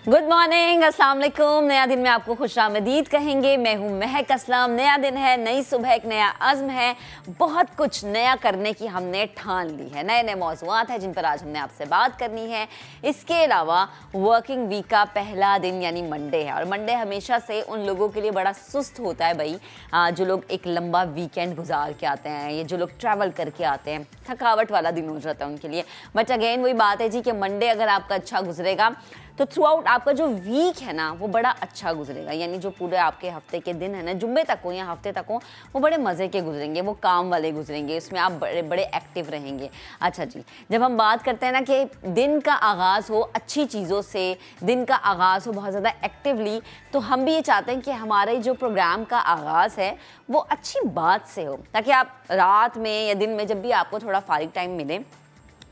Good morning, अस्सलाम वालेकुम। नया दिन में आपको खुशामदीद कहेंगे। मैं हूं महक असलम। नया दिन है, नई सुबह, एक नया अज़्म है, बहुत कुछ नया करने की हमने ठान ली है। नए नए मौज़ूआत हैं जिन पर आज हमने आपसे बात करनी है। इसके अलावा वर्किंग वीक का पहला दिन यानी मंडे है, और मंडे हमेशा से उन लोगों के लिए बड़ा सुस्त होता है भाई, जो लोग एक लंबा वीकेंड गुजार के आते हैं, ये जो लोग ट्रैवल करके आते हैं, थकावट वाला दिन हो जाता है उनके लिए। बट अगेन वही बात है जी कि मंडे अगर आपका अच्छा गुजरेगा तो थ्रू आउट आपका जो वीक है ना वो बड़ा अच्छा गुजरेगा। यानी जो पूरे आपके हफ्ते के दिन है ना, जुम्मे तक हो या हफ्ते तक हो, वो बड़े मज़े के गुजरेंगे, वो काम वाले गुजरेंगे, उसमें आप बड़े बड़े एक्टिव रहेंगे। अच्छा जी, जब हम बात करते हैं ना कि दिन का आगाज़ हो अच्छी चीज़ों से, दिन का आगाज़ हो बहुत ज़्यादा एक्टिवली, तो हम भी ये चाहते हैं कि हमारे जो प्रोग्राम का आगाज़ है वो अच्छी बात से हो, ताकि आप रात में या दिन में जब भी आपको थोड़ा फारिग टाइम मिले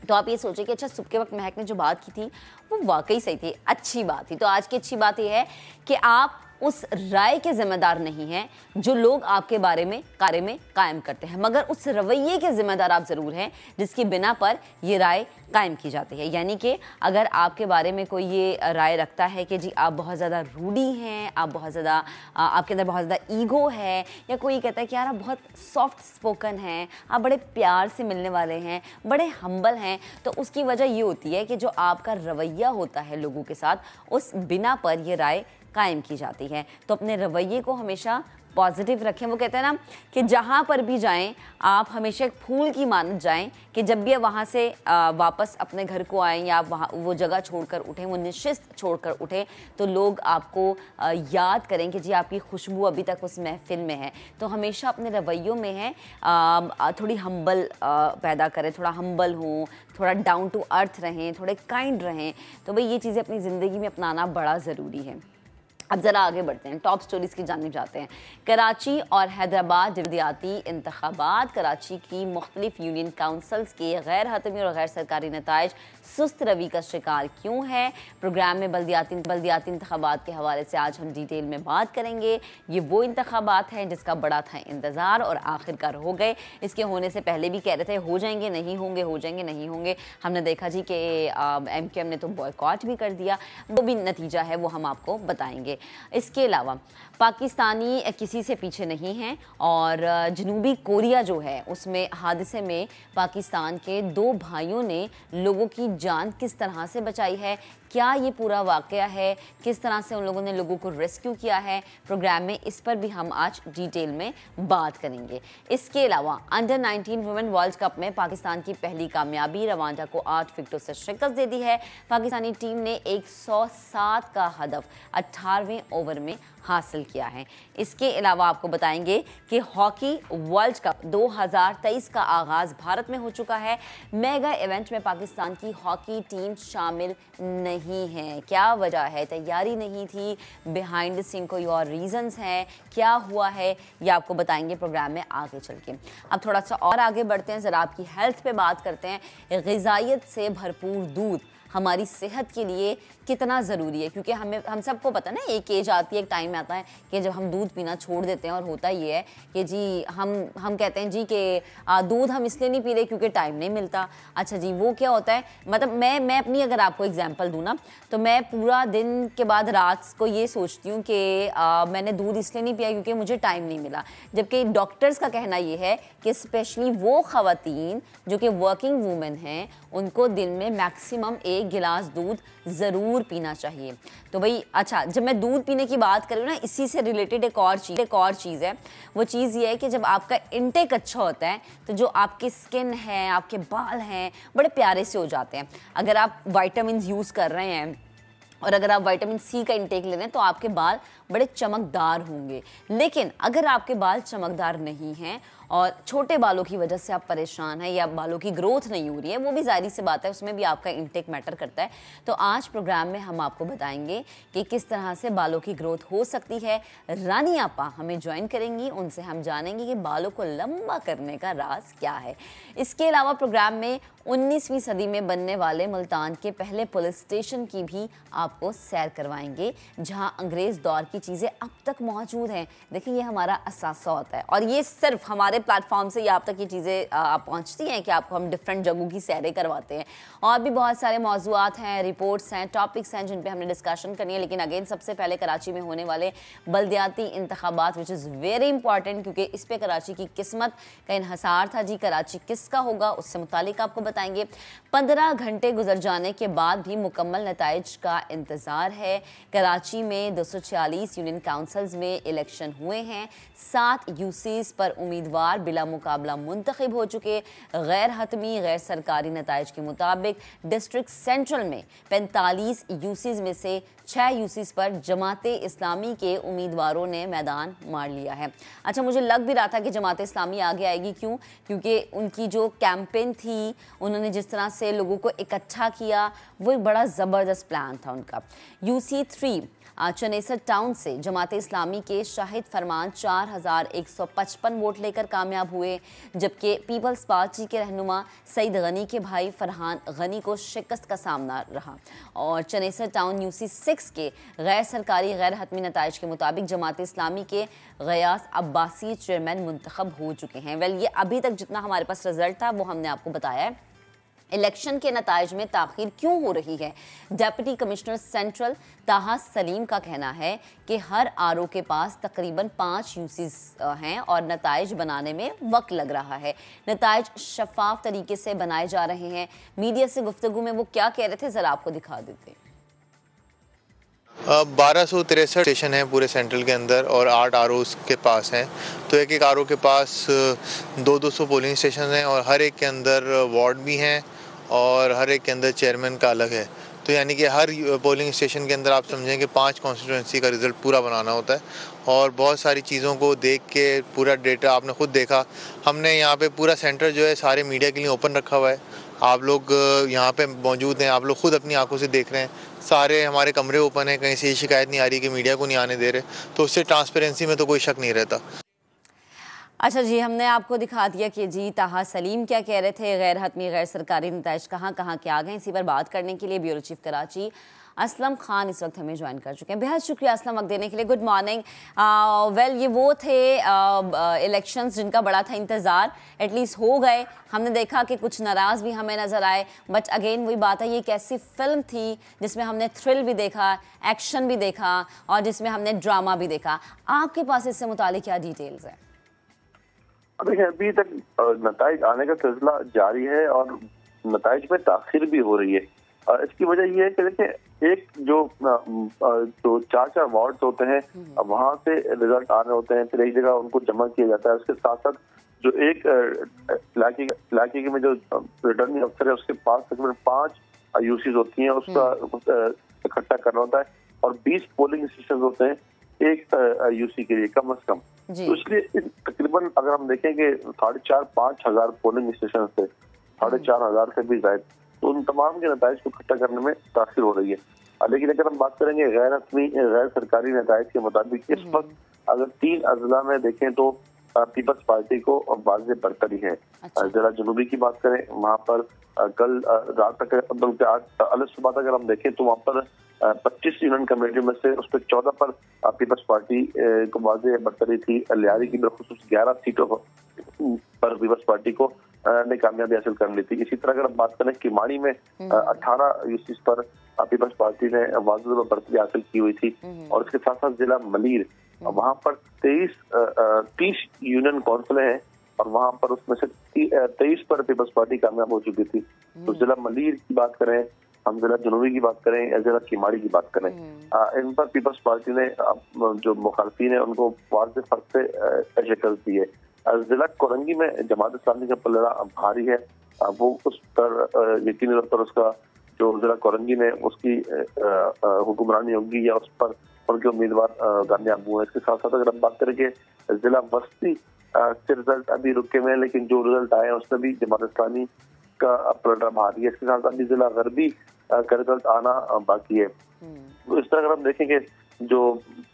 तो आप ये सोचें कि अच्छा सुबह के वक्त महक ने जो बात की थी वो वाकई सही थी, अच्छी बात थी। तो आज की अच्छी बात ये है कि आप उस राय के ज़िम्मेदार नहीं हैं जो लोग आपके बारे में कायम करते हैं, मगर उस रवैये के ज़िम्मेदार आप ज़रूर हैं जिसकी बिना पर ये राय कायम की जाती है। यानी कि अगर आपके बारे में कोई ये राय रखता है कि जी आप बहुत ज़्यादा रूडी हैं, आप बहुत ज़्यादा आपके अंदर बहुत ज़्यादा ईगो है, या कोई कहता है कि यार आप बहुत सॉफ्ट स्पोकन हैं, आप बड़े प्यार से मिलने वाले हैं, बड़े हम्बल हैं, तो उसकी वजह ये होती है कि जो आपका रवैया होता है लोगों के साथ, उस बिना पर ये राय कायम की जाती है। तो अपने रवैये को हमेशा पॉजिटिव रखें। वो कहते हैं ना कि जहाँ पर भी जाएं आप हमेशा एक फूल की मानत जाएं, कि जब भी वहाँ से वापस अपने घर को आएँ या वहाँ वो जगह छोड़कर उठें, वो नशिस्त छोड़कर उठें, तो लोग आपको याद करें कि जी आपकी खुशबू अभी तक उस महफिल में है। तो हमेशा अपने रवैयों में है थोड़ी हम्बल पैदा करें, थोड़ा हम्बल हों, थोड़ा डाउन टू अर्थ रहें, थोड़े काइंड रहें। तो भाई ये चीज़ें अपनी ज़िंदगी में अपनाना बड़ा ज़रूरी है। अब ज़रा आगे बढ़ते हैं, टॉप स्टोरीज़ की जानिब जाते हैं। कराची और हैदराबाद जल्दियाती इंतखाबात। कराची की मुख्तलिफ यूनियन काउंसिल्स के गैर हतमी और गैर सरकारी नताइज सुस्त रवि का शिकार क्यों है। प्रोग्राम में बल्दियाती इंतखाबात के हवाले से आज हम डिटेल में बात करेंगे। ये वो इंतखाबात हैं जिसका बड़ा था इंतज़ार और आखिरकार हो गए। इसके होने से पहले भी कह रहे थे हो जाएंगे नहीं होंगे, हो जाएंगे नहीं होंगे। हमने देखा जी कि MKM ने तो बॉयकॉट भी कर दिया, वो भी नतीजा है वो हम आपको बताएंगे। इसके अलावा पाकिस्तानी किसी से पीछे नहीं हैं, और जनूबी कोरिया जो है उसमें हादसे में पाकिस्तान के 2 भाइयों ने लोगों की जान किस तरह से बचाई है, क्या ये पूरा वाक़या है, किस तरह से उन लोगों ने लोगों को रेस्क्यू किया है, प्रोग्राम में इस पर भी हम आज डिटेल में बात करेंगे। इसके अलावा अंडर 19 वुमेन वर्ल्ड कप में पाकिस्तान की पहली कामयाबी, रवांडा को 8 विकेटों से शिकस्त दे दी है। पाकिस्तानी टीम ने 107 का हदफ 18वें ओवर में हासिल किया है। इसके अलावा आपको बताएंगे कि हॉकी वर्ल्ड कप 2023 का आगाज़ भारत में हो चुका है। मेगा इवेंट में पाकिस्तान की हॉकी टीम शामिल नहीं है। क्या वजह है? तैयारी नहीं थी, बिहाइंड द सीन कोई और रीजंस हैं, क्या हुआ है ये आपको बताएंगे प्रोग्राम में आगे चल के। अब थोड़ा सा और आगे बढ़ते हैं, ज़रा आपकी हेल्थ पे बात करते हैं। ग़िज़ाइयत से भरपूर दूध हमारी सेहत के लिए कितना ज़रूरी है, क्योंकि हम सबको पता है ना, एक एज आती है, एक टाइम आता है कि जब हम दूध पीना छोड़ देते हैं, और होता ये है कि जी हम कहते हैं जी कि दूध हम इसलिए नहीं पी रहे क्योंकि टाइम नहीं मिलता। अच्छा जी, वो क्या होता है, मतलब मैं अपनी अगर आपको एग्जांपल दूँ ना, तो मैं पूरा दिन के बाद रात को ये सोचती हूँ कि मैंने दूध इसलिए नहीं पिया क्योंकि मुझे टाइम नहीं मिला। जबकि डॉक्टर्स का कहना ये है कि स्पेशली वो ख़वातीन जो कि वर्किंग वूमेन हैं, उनको दिन में मैक्सिमम 1 गिलास दूध ज़रूर पीना चाहिए। तो भाई अच्छा, जब मैं दूध पीने की बात करूँ ना, इसी से रिलेटेड एक और चीज़ है। वो चीज़ ये है कि जब आपका इंटेक अच्छा होता है तो जो आपकी स्किन है, आपके बाल हैं, बड़े प्यारे से हो जाते हैं। अगर आप विटामिन यूज़ कर रहे हैं और अगर आप विटामिन C का इंटेक ले रहे हैं तो आपके बाल बड़े चमकदार होंगे। लेकिन अगर आपके बाल चमकदार नहीं हैं और छोटे बालों की वजह से आप परेशान हैं, या बालों की ग्रोथ नहीं हो रही है, वो भी ज़ाहिर सी बात है, उसमें भी आपका इंटेक मैटर करता है। तो आज प्रोग्राम में हम आपको बताएंगे कि किस तरह से बालों की ग्रोथ हो सकती है। रानी आपा हमें ज्वाइन करेंगी, उनसे हम जानेंगे कि बालों को लंबा करने का राज क्या है। इसके अलावा प्रोग्राम में 19वीं सदी में बनने वाले मुल्तान के पहले पुलिस स्टेशन की भी आपको सैर करवाएंगे, जहां अंग्रेज़ दौर की चीज़ें अब तक मौजूद हैं। देखिए, ये हमारा असासा होता है, और ये सिर्फ हमारे प्लेटफॉर्म से या आप तक ये चीज़ें आप पहुँचती हैं कि आपको हम डिफरेंट जगहों की सैरें करवाते हैं? और भी बहुत सारे मौज़ूआत हैं, रिपोर्ट्स हैं, टॉपिक्स हैं जिन पे हमने डिस्कशन करनी है, लेकिन अगेन सबसे पहले कराची में होने वाले बल्दियाती इंतखाबात विच इज़ वेरी इंपॉर्टेंट, क्योंकि इस पे कराची की किस्मत का इन्हसार था जी। कराची किसका होगा उससे मुतालिक आपको बताएंगे। 15 घंटे गुजर जाने के बाद भी मुकम्मल नताइज का इंतज़ार है। कराची में 246 यूनियन काउंसिल्स में इलेक्शन हुए हैं। 7 यूसीज पर उम्मीदवार बिला मुकाबला मुंतखब हो चुके। गैर हतमी गैर सरकारी नताइज के मुताबिक डिस्ट्रिक्ट सेंट्रल में 45 यूसीज में से 6 यूसीज पर जमाते इस्लामी के उम्मीदवारों ने मैदान मार लिया है। अच्छा, मुझे लग भी रहा था कि जमाते इस्लामी आगे आएगी, क्यों? क्योंकि उनकी जो कैंपेन थी, उन्होंने जिस तरह से लोगों को इकट्ठा किया, वो एक बड़ा ज़बरदस्त प्लान था उनका। UC3 चनेसर टाउन से जमाते इस्लामी के शाहिद फरमान 4155 वोट लेकर कामयाब हुए, जबकि पीपल्स पार्टी के रहनुमा सईद गनी के भाई फरहान गनी को शिकस्त का सामना रहा। और चनेसर टाउन UC6 के गैर सरकारी गैर हतमी नताइज के मुताबिक जमाते इस्लामी के गयास अब्बासी चेयरमैन मुंतखब हो चुके हैं। वेल, ये अभी तक जितना हमारे पास रिजल्ट था वो हमने आपको बताया है। इलेक्शन के नताइज में ताख़ीर क्यों हो रही है? डेप्यूटी कमिश्नर सेंट्रल ताहा सलीम का कहना है कि हर आरओ के पास तकरीबन 5 यूसीज हैं और नताइज बनाने में वक्त लग रहा है। नताइज शफाफ तरीके से बनाए जा रहे हैं। मीडिया से गुफ्तगू में वो क्या कह रहे थे, ज़रा आपको दिखा देते हैं। 1263 स्टेशन हैं पूरे सेंट्रल के अंदर और 8 आरओज़ के पास हैं। तो एक एक आरओ के पास 200 पोलिंग स्टेशन हैं और हर एक के अंदर वार्ड भी हैं और हर एक के अंदर चेयरमैन का अलग है। तो यानी कि हर पोलिंग स्टेशन के अंदर आप समझें कि 5 कॉन्स्टिट्यूंसी का रिज़ल्ट पूरा बनाना होता है और बहुत सारी चीज़ों को देख के पूरा डेटा आपने खुद देखा। हमने यहाँ पे पूरा सेंटर जो है सारे मीडिया के लिए ओपन रखा हुआ है। आप लोग यहाँ पे मौजूद हैं, आप लोग खुद अपनी आंखों से देख रहे हैं। सारे हमारे कमरे ओपन हैं, कहीं से ये शिकायत नहीं आ रही कि मीडिया को नहीं आने दे रहे। तो उससे ट्रांसपेरेंसी में तो कोई शक नहीं रहता। अच्छा जी, हमने आपको दिखा दिया कि जी ताहा सलीम क्या कह रहे थे, गैर हतमी गैर सरकारी नताइज कहाँ कहाँ के आ गए। इसी पर बात करने के लिए ब्यूरो चीफ कराची असलम खान इस वक्त हमें ज्वाइन कर चुके हैं। बेहद शुक्रिया असलम वक्त देने के लिए। Good morning. वेल, ये वो थे इलेक्शंस जिनका बड़ा था इंतज़ार, एटलीस्ट हो गए। हमने देखा कि कुछ नाराज़ भी हमें नज़र आए, बट अगेन वही बात है, ये एक ऐसी फिल्म थी जिसमें हमने थ्रिल भी देखा, एक्शन भी देखा और जिसमें हमने ड्रामा भी देखा। आपके पास इससे मुतालिक क्या डिटेल्स हैं? देखिए, अभी तक नताइज आने का सिलसिला जारी है और नताइज में ताखिर भी हो रही है। इसकी वजह यह है कि देखिए, एक जो 4 वार्ड होते हैं, वहां से रिजल्ट आ रहे होते हैं, फिर एक जगह उनको जमा किया जाता है। उसके साथ साथ जो एक इलाके में जो रिटर्निंग अफसर है उसके पास तकरीबन 5 यूसीज होती हैं, उसका इकट्ठा करना होता है और 20 पोलिंग स्टेशन होते हैं एक यूसी के लिए कम से कम। तो इसलिए तकरीबन अगर हम देखेंगे 4,500-5 हजार पोलिंग स्टेशन थे, 4,500 से भी ज्यादा, तो उन तमाम के नताइज को इकट्ठा करने में ताखिर हो रही है। लेकिन अगर हम बात करेंगे गैर हतमी गैर सरकारी नताइज के मुताबिक, इस वक्त अगर 3 अजला में देखें तो पीपल्स पार्टी को वाज़ेह बरतरी है। जरा जनूबी की बात करें, वहाँ पर कल रात तक बल्कि आज अलग सुबह तक अगर हम देखें तो वहाँ पर 25 यूनियन कमेटी में से उस पर 14 पर पीपल्स पार्टी को वाज़ेह बरतरी थी। लियारी की बिलखुसूस 11 सीटों पर पीपल्स पार्टी को ने कामयाबी हासिल कर ली थी। इसी तरह अगर हम बात करें किमाड़ी में 18 यूसीज पर पीपल्स पार्टी ने वाज़ेह बरतरी हासिल की हुई थी। और इसके साथ साथ जिला मलीर, वहाँ पर 30 यूनियन काउंसिलें हैं और वहाँ पर उसमें से 23 पर पीपल्स पार्टी कामयाब हो चुकी थी। तो जिला मलीर की बात करें, हम जिला जनूबी की बात करें या जिला किमाड़ी की बात करें, इन पर पीपल्स पार्टी ने जो मुखालफीन है उनको वाज़ेह फर्क से शिकस्त दी है। जिला कोरंगी में जमात इस्लामी का पलड़ा भारी है, वो उस पर यकीनी तौर पर उसका जो जिला कोरंगी में उसकी हुक्मरानी होगी या उस पर उनके उम्मीदवार कामयाब हुए। इसके साथ साथ अगर हम बात करें कि जिला वस्ती के रिजल्ट अभी रुके हुए हैं, लेकिन जो रिजल्ट आए हैं उसमें भी जमात इस्लामी का पलड़ा भारी है। इसके साथ साथ जिला गरबी का रिजल्ट आना बाकी है। तो इस तरह अगर हम देखें कि जो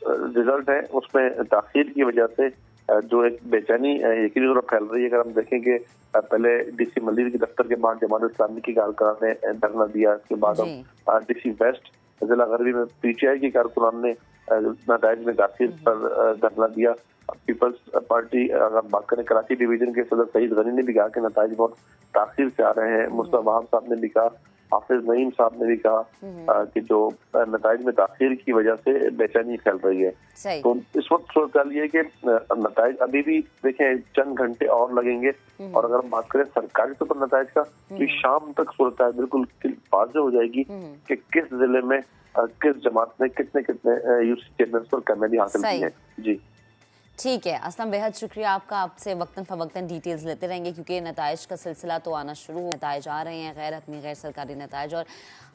रिजल्ट है उसमें ताखीर की वजह से जो एक बेचैनी यकीनी तौर पर फैल रही है। अगर हम देखें कि पहले डीसी मलिर के दफ्तर के बाहर जमात इस्लामी की कारकुनान ने धरना दिया, इसके बाद हम डीसी वेस्ट जिला गरबी में पीटीआई की कारकुनान ने नताइज में ताखीर पर धरना दिया। पीपल्स पार्टी, अगर बात करें कराची डिवीजन के सदर सईद गनी ने भी कहा कि नताइज बहुत ताखिर से आ रहे हैं। मुस्तफा वहाब साहब ने भी कहा, हाफिज नईम साहब ने भी कहा कि जो नताइज में ताखिर की वजह से बेचैनी फैल रही है। तो इस वक्त सूरत ये है कि नताइज अभी भी देखें चंद घंटे और लगेंगे, और अगर हम बात करें सरकारी तौर पर नताइज का, तो शाम तक सूरत बिल्कुल वाज़ेह हो जाएगी कि किस जिले में किस जमात ने कितने यूसी चेयरमैन पर कामयाबी हासिल की है। जी ठीक है असलम, बेहद शुक्रिया आपका। आपसे वक्तन फ़वक्तन डिटेल्स लेते रहेंगे क्योंकि नताइज का सिलसिला तो आना शुरू हो, नताइज आ रहे हैं, गैर हतमी गैर सरकारी नताइज, और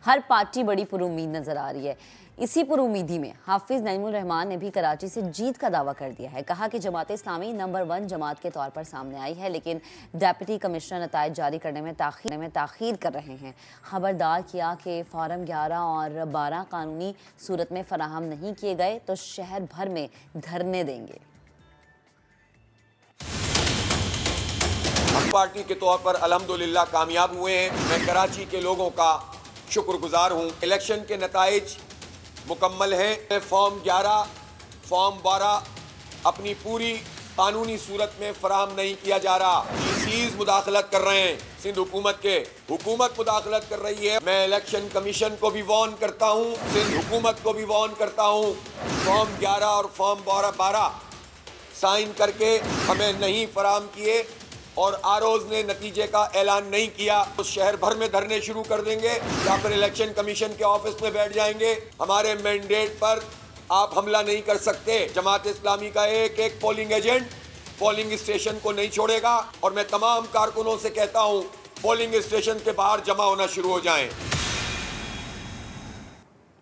हर पार्टी बड़ी पुरुमीद नज़र आ रही है। इसी पुरुमीदी में हाफिज़ नईमुर रहमान ने भी कराची से जीत का दावा कर दिया है। कहा कि जमात इस्लामी नंबर 1 जमात के तौर पर सामने आई है, लेकिन डिप्टी कमिश्नर नताइज जारी करने में ताख़ीर कर रहे हैं। खबरदार किया कि फॉर्म 11 और 12 कानूनी सूरत में फराहम नहीं किए गए तो शहर भर में धरने देंगे। हम पार्टी के तौर पर अल्हम्दुलिल्लाह कामयाब हुए हैं। मैं कराची के लोगों का शुक्रगुजार हूँ। इलेक्शन के नताइज मुकम्मल हैं। फॉर्म 11, फॉर्म 12 अपनी पूरी कानूनी सूरत में फराहम नहीं किया जा रहा। ईसीज़ मुदाखलत कर रहे हैं, सिंध हुकूमत मुदाखलत कर रही है। मैं इलेक्शन कमीशन को भी वार्न करता हूँ, सिंध हुकूमत को भी वार्न करता हूँ। फॉर्म 11 और फॉर्म 12 साइन करके हमें नहीं फराहम किए और आरओज़ ने नतीजे का ऐलान नहीं किया तो शहर भर में धरने शुरू कर देंगे या फिर इलेक्शन कमीशन के ऑफिस में बैठ जाएंगे। हमारे मैंडेट पर आप हमला नहीं कर सकते। जमात इस्लामी का एक पोलिंग एजेंट पोलिंग स्टेशन को नहीं छोड़ेगा, और मैं तमाम कारकुनों से कहता हूँ पोलिंग स्टेशन के बाहर जमा होना शुरू हो जाएं।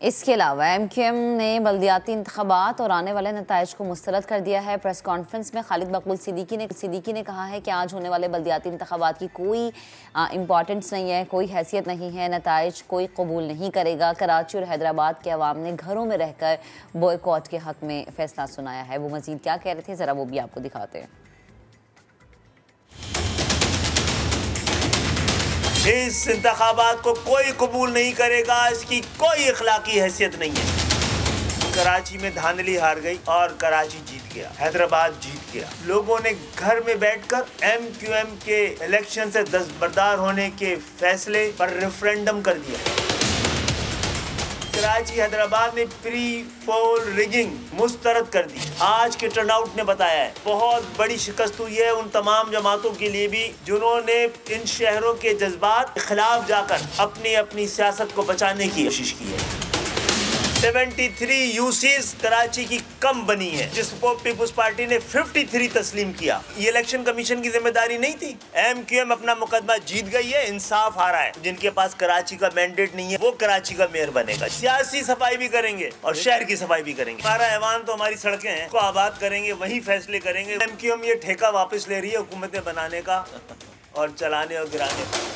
इसके अलावा MQM ने बल्दियाती इंतखाबात और आने वाले नताइज को मुस्तरद कर दिया है। प्रेस कॉन्फ्रेंस में खालिद मकबूल सिद्दीकी ने कहा है कि आज होने वाले बल्दियाती इंतखाबात की कोई इम्पॉर्टेंस नहीं है, कोई हैसियत नहीं है, नताइज कोई कबूल नहीं करेगा। कराची और हैदराबाद के अवाम ने घरों में रहकर बॉयकॉट के हक में फैसला सुनाया है। वो मजीद क्या कह रहे थे ज़रा वो भी आपको दिखाते हैं। इस इंतखाबात को कोई कबूल नहीं करेगा, इसकी कोई इखलाकी हैसियत नहीं है। कराची में धांधली हार गई और कराची जीत गया, हैदराबाद जीत गया। लोगों ने घर में बैठकर MQM के इलेक्शन से दस्तबरदार होने के फैसले पर रेफरेंडम कर दिया। कराची हैदराबाद में प्री पोल रिगिंग मुस्तरद कर दी। आज के टर्नआउट ने बताया है बहुत बड़ी शिकस्त हुई है उन तमाम जमातों के लिए भी जिन्होंने इन शहरों के जज्बात के खिलाफ जाकर अपनी अपनी सियासत को बचाने की कोशिश की है। 73 यूसीज कराची की कम बनी है, जिसको पीपुल्स पार्टी ने 53 तस्लीम किया। ये इलेक्शन कमीशन की जिम्मेदारी नहीं थी। MQM अपना मुकदमा जीत गई है, इंसाफ आ रहा है। जिनके पास कराची का मैंडेट नहीं है वो कराची का मेयर बनेगा। सियासी सफाई भी करेंगे और शहर की सफाई भी करेंगे। हमारा ऐवान तो हमारी सड़कें हैं, को आबाद करेंगे, वही फैसले करेंगे। MQM ये ठेका वापस ले रही है हुकूमतें बनाने का और चलाने और गिराने का।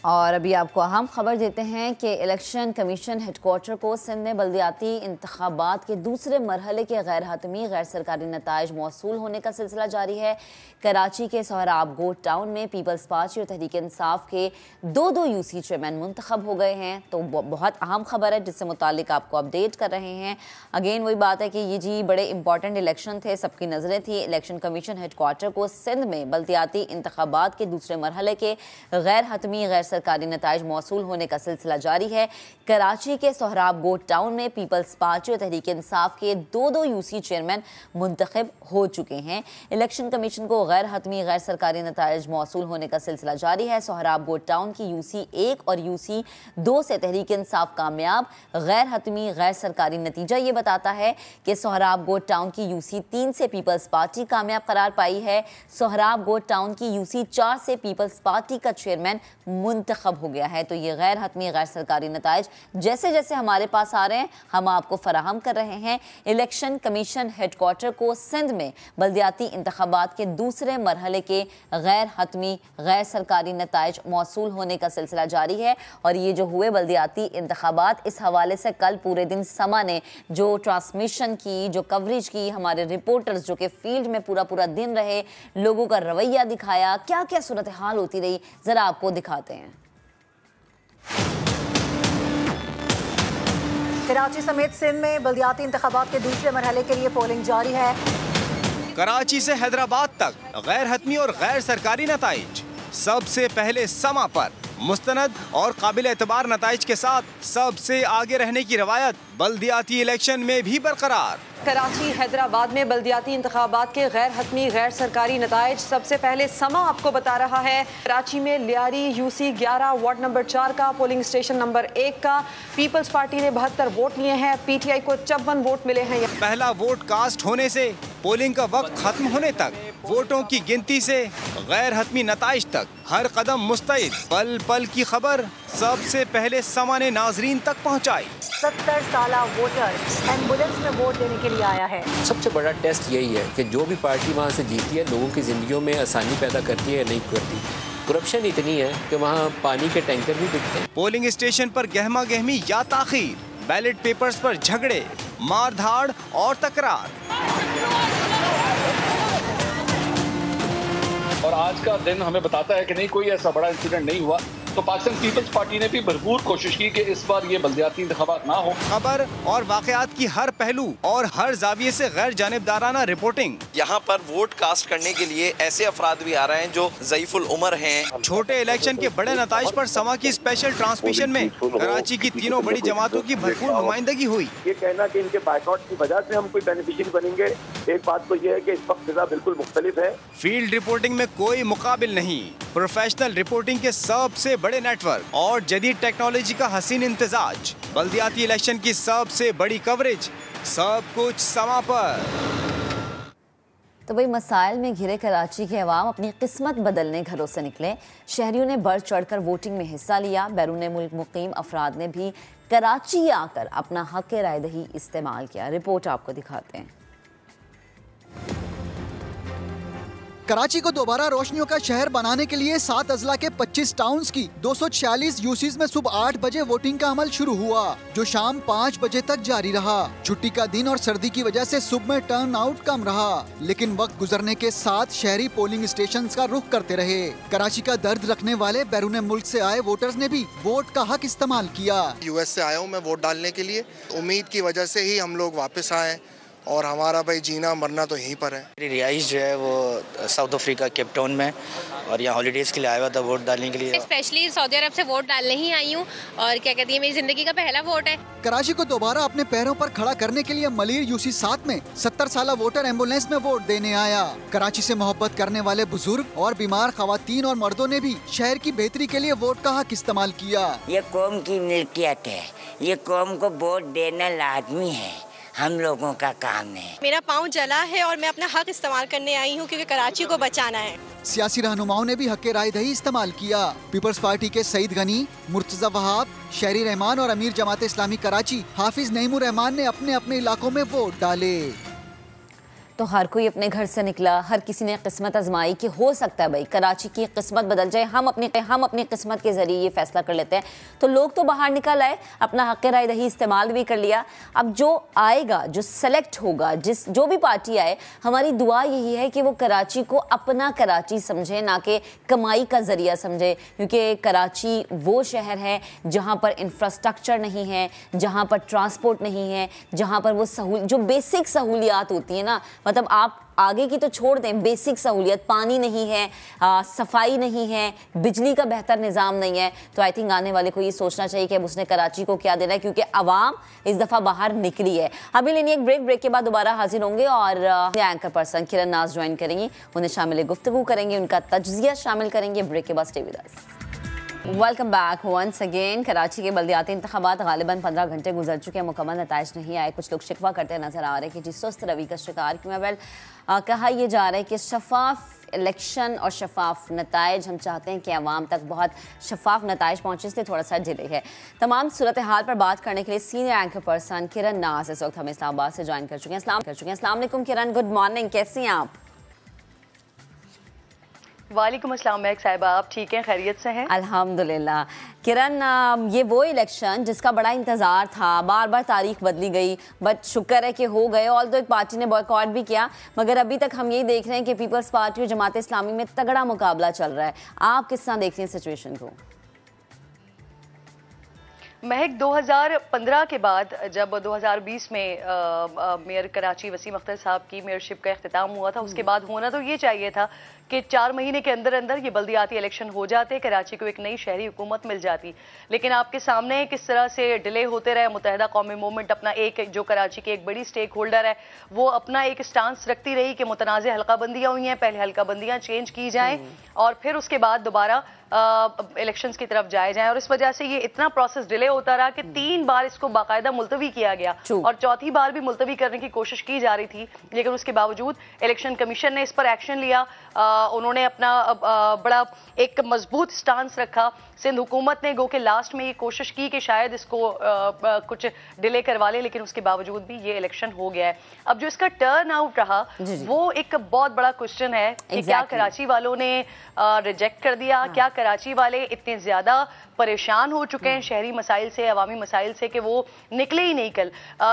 और अभी आपको अहम खबर देते हैं कि इलेक्शन कमीशन हेडक्वार्टर को सिंध में बल्दियाती इंतखाबात के दूसरे मरहले के गैर हतमी गैर सरकारी नताइज मौसूल होने का सिलसिला जारी है। कराची के सोहराब गोट टाउन में पीपल्स पार्टी और तहरीक इंसाफ के 2 यूसी चेयरमैन मुंतखब हो गए हैं। तो बहुत अहम खबर है जिससे मुतालिक आपको अपडेट कर रहे हैं। अगेन वही बात है कि ये जी बड़े इंपॉर्टेंट इलेक्शन थे, सबकी नज़रें थी। इलेक्शन कमीशन हेडक्वार्टर को सिंध में बल्दियाती इंतखाबात के दूसरे मरहले के गैर हतमी गैर सरकारी नताइज मौसूल होने का सिलसिला जारी है। कराची के सोहराब गोट टाउन में पीपल्स पार्टी और तहरीक इंसाफ के 2 यूसी चेयरमैन मुंतखब हो चुके हैं। इलेक्शन कमीशन को गैर हतमी गैर सरकारी नताइज मौसूल होने का सिलसिला जारी है। सोहराब गोट टाउन की यूसी 1 और यूसी 2 से तहरीक इंसाफ कामयाब। गैर हतमी गैर सरकारी नतीजा ये बताता है कि सोहराब गोट टाउन की यूसी 3 से पीपल्स पार्टी कामयाब करार पाई है। सोहराब गोट टाउन की यूसी 4 से पीपल्स पार्टी का चेयरमैन मुंतखब हो गया है। तो ये गैर हतमी गैर सरकारी नताइज जैसे जैसे हमारे पास आ रहे हैं हम आपको फराहम कर रहे हैं। इलेक्शन कमीशन हेडक्वार्टर को सिंध में बल्दियाती इंतखाबात के दूसरे मरहले के गैर हतमी गैर सरकारी नताइज मौसूल होने का सिलसिला जारी है। और ये जो हुए बल्दियाती इंतखाबात, इस हवाले से कल पूरे दिन समा ने जो ट्रांसमिशन की, जो कवरेज की, हमारे रिपोर्टर्स जो कि फील्ड में पूरा दिन रहे, लोगों का रवैया दिखाया, क्या क्या सूरत हाल होती रही, जरा आपको दिखाते हैं। कराची समेत सिंध में बल्दियाती इंतखाबात के दूसरे मरहले के लिए पोलिंग जारी है। कराची से हैदराबाद तक गैर हतमी और गैर सरकारी नताइज सबसे पहले समा पर मुस्तनद और काबिल एतबार नताइज के साथ सबसे आगे रहने की रवायत बल्दियाती इलेक्शन में भी बरकरार। कराची हैदराबाद में बल्दियाती इंतखाबात के गैर हतमी गैर सरकारी नताइज सबसे पहले समा आपको बता रहा है। कराची में लियारी यूसी 11 वार्ड नंबर 4 का पोलिंग स्टेशन नंबर 1 का पीपल्स पार्टी ने 72 वोट लिए हैं, पीटीआई को 54 वोट मिले हैं। पहला वोट कास्ट होने से पोलिंग का वक्त खत्म होने तक, वोटों की गिनती से गैर हतमी नताइज तक हर कदम मुस्तैद। पल पल की खबर सबसे पहले समा ने नाजरीन तक पहुंचाई। 70 साला वोटर एम्बुलेंस में वोट देने के लिए आया है। सबसे बड़ा टेस्ट यही है कि जो भी पार्टी वहाँ से जीती है लोगों की जिंदगियों में आसानी पैदा करती है या नहीं करती। करप्शन इतनी है कि वहाँ पानी के टैंकर भी बिकते हैं। पोलिंग स्टेशन पर गहमा गहमी या ताखीर, बैलेट पेपर्स पर झगड़े, मार धाड़ और तकरार। और आज का दिन हमें बताता है कि नहीं, कोई ऐसा बड़ा इंसिडेंट नहीं हुआ। तो पाकिस्तान पीपल्स पार्टी ने भी भरपूर कोशिश की कि इस बार ये बल्दियाती इंतखाबात ना हो। खबर और वाकयात की हर पहलू और हर जाविये से गैर जानिबदाराना रिपोर्टिंग। यहाँ पर वोट कास्ट करने के लिए ऐसे अफराद भी आ रहे हैं जो ज़ईफुल उम्र हैं। छोटे इलेक्शन के बड़े नताइज पर समा की स्पेशल ट्रांसमिशन में कराची की तीनों बड़ी जमातों की भरपूर नुमाइंदगी हुई। ये कहना कि इनके बाइकआउट की वजह से हम कोई बेनिफिशियरी बनेंगे, एक बात तो ये है कि इस वक्त फिजा बिल्कुल मुख्तलिफ है। फील्ड रिपोर्टिंग में कोई मुकाबिल नहीं, प्रोफेशनल रिपोर्टिंग के सबसे बड़े नेटवर्क और जदीद टेक्नोलॉजी का हसीन इम्तिजाज। बल्दियाती इलेक्शन की सबसे बड़ी कवरेज, सब कुछ समा पर। तो भाई मसाइल में घिरे कराची के अवाम अपनी किस्मत बदलने घरों से निकले। शहरियों ने बढ़ चढ़कर वोटिंग में हिस्सा लिया। बैरून मुल्क मुकीम अफराद ने भी कराची आकर अपना हक राय दही इस्तेमाल किया। रिपोर्ट आपको दिखाते हैं। कराची को दोबारा रोशनियों का शहर बनाने के लिए 7 अजला के 25 टाउन्स की 246 यूसीज में सुबह 8 बजे वोटिंग का अमल शुरू हुआ, जो शाम 5 बजे तक जारी रहा। छुट्टी का दिन और सर्दी की वजह से सुबह में टर्न आउट कम रहा, लेकिन वक्त गुजरने के साथ शहरी पोलिंग स्टेशन का रुख करते रहे। कराची का दर्द रखने वाले बैरून मुल्क से आए वोटर्स ने भी वोट का हक इस्तेमाल किया। यूएस से आया हूँ मैं वोट डालने के लिए। उम्मीद की वजह से ही हम लोग वापस आए और हमारा भाई जीना मरना तो यहीं पर है। मेरी रिहाइश जो है वो साउथ अफ्रीका केप टाउन में, और यहाँ हॉलीडेज़ के लिए आया हुआ था वोट डालने के लिए। स्पेशली सऊदी अरब से वोट डालने ही आई हूँ और क्या कहती है, मेरी जिंदगी का पहला वोट है। कराची को दोबारा अपने पैरों पर खड़ा करने के लिए मलीर यूसी 7 में 70 साला वोटर एम्बुलेंस में वोट देने आया। कराची से मोहब्बत करने वाले बुजुर्ग और बीमार खवातीन और मर्दों ने भी शहर की बेहतरी के लिए वोट का हक इस्तेमाल किया। ये कौम की मिल्कियत है, ये कौम को वोट देना लाजमी है, हम लोगों का काम है। मेरा पाँव जला है और मैं अपना हक इस्तेमाल करने आई हूँ क्योंकि कराची को बचाना है। सियासी रहनुमाओं ने भी हक राय दही इस्तेमाल किया। पीपल्स पार्टी के सईद गनी, मुर्तजा वहाब, शहरी रहमान और अमीर जमात इस्लामी कराची हाफिज नईमुर रहमान ने अपने अपने इलाकों में वोट डाले। तो हर कोई अपने घर से निकला, हर किसी ने किस्मत आजमाई कि हो सकता है भाई कराची की किस्मत बदल जाए, हम अपनी किस्मत के जरिए ये फैसला कर लेते हैं। तो लोग तो बाहर निकल आए, अपना हक राय दही इस्तेमाल भी कर लिया। अब जो आएगा, जो सेलेक्ट होगा, जो भी पार्टी आए, हमारी दुआ यही है कि वो कराची को अपना कराची समझे, ना कि कमाई का जरिया समझे। क्योंकि कराची वो शहर है जहाँ पर इंफ्रास्ट्रक्चर नहीं है, जहाँ पर ट्रांसपोर्ट नहीं है, जहाँ पर वो जो बेसिक सहूलियात होती है ना, मतलब आप आगे की तो छोड़ दें, बेसिक सहूलियत, पानी नहीं है, सफाई नहीं है, बिजली का बेहतर निज़ाम नहीं है। तो आई थिंक आने वाले को ये सोचना चाहिए कि अब उसने कराची को क्या देना है, क्योंकि आवाम इस दफ़ा बाहर निकली है। अभी लेनी एक ब्रेक के बाद दोबारा हाजिर होंगे और एंकर पर्सन किरण नाज ज्वाइन करेंगी, उन्हें शामिल गुफ्तगू करेंगे, उनका तज्जिया शामिल करेंगे। ब्रेक के बाद stay with us. Welcome back once again. Karachi के बल्दियाती इंतखाबात गालिबन 15 घंटे गुजर चुके हैं, मुकम्मल नताइज नहीं आए। कुछ लोग शिकवा करते नजर आ रहे हैं कि जी सुस्त रवि का शिकार क्यों है। कहा यह जा रहा है कि शफाफ इलेक्शन और शफाफ नताइज, हम चाहते हैं कि अवाम तक बहुत शफाफ नताइज पहुँचे, इसलिए थोड़ा सा डिले है। तमाम सूरत हाल पर बात करने के लिए सीनियर एंकर पर्सन किरण नाज इस वक्त हमें इस्लामाबाद से ज्वाइन कर चुके हैं। अस्सलाम वालेकुम किरण, गुड मॉर्निंग, कैसी हैं आप? वालेकुम अस्सलाम महक साहिबा, आप ठीक हैं, खैरियत से हैं? अल्हम्दुलिल्लाह। किरण, ये वो इलेक्शन जिसका बड़ा इंतज़ार था, बार बार तारीख बदली गई, बट शुक्र है कि हो गए। ऑल तो एक पार्टी ने बॉयकॉट भी किया, मगर अभी तक हम यही देख रहे हैं कि पीपल्स पार्टी और जमात इस्लामी में तगड़ा मुकाबला चल रहा है। आप किस तरह देख रही हैं सिचुएशन को? महक 2015 के बाद जब 2020 में मेयर कराची वसीम अख्तर साहब की मेयरशिप का इख्तिताम हुआ था, उसके बाद होना तो ये चाहिए था कि 4 महीने के अंदर अंदर ये बल्दियाती इलेक्शन हो जाते, कराची को एक नई शहरी हुकूमत मिल जाती। लेकिन आपके सामने किस तरह से डिले होते रहे। मुत्तहिदा कौमी मूवमेंट अपना एक, जो कराची की एक बड़ी स्टेक होल्डर है, वो अपना एक स्टांस रखती रही कि मुतनाज़ हल्काबंदियाँ हुई हैं, पहले हल्काबंदियाँ चेंज की जाएं और फिर उसके बाद दोबारा इलेक्शंस की तरफ जाए जाएं। और इस वजह से ये इतना प्रोसेस डिले होता रहा कि 3 बार इसको बाकायदा मुलतवी किया गया और चौथी बार भी मुलतवी करने की कोशिश की जा रही थी। लेकिन उसके बावजूद इलेक्शन कमीशन ने इस पर एक्शन लिया। उन्होंने अपना बड़ा एक मजबूत स्टांस रखा। सिंध हुकूमत ने गो के लास्ट में ये कोशिश की कि शायद इसको कुछ डिले करवा ले, लेकिन उसके बावजूद भी ये इलेक्शन हो गया है। अब जो इसका टर्न आउट रहा वो एक बहुत बड़ा क्वेश्चन है कि क्या कराची वालों ने रिजेक्ट कर दिया, क्या कराची वाले इतने ज्यादा परेशान हो चुके हैं शहरी मसाइल से, अवामी मसाइल से, कि वो निकले ही नहीं। कल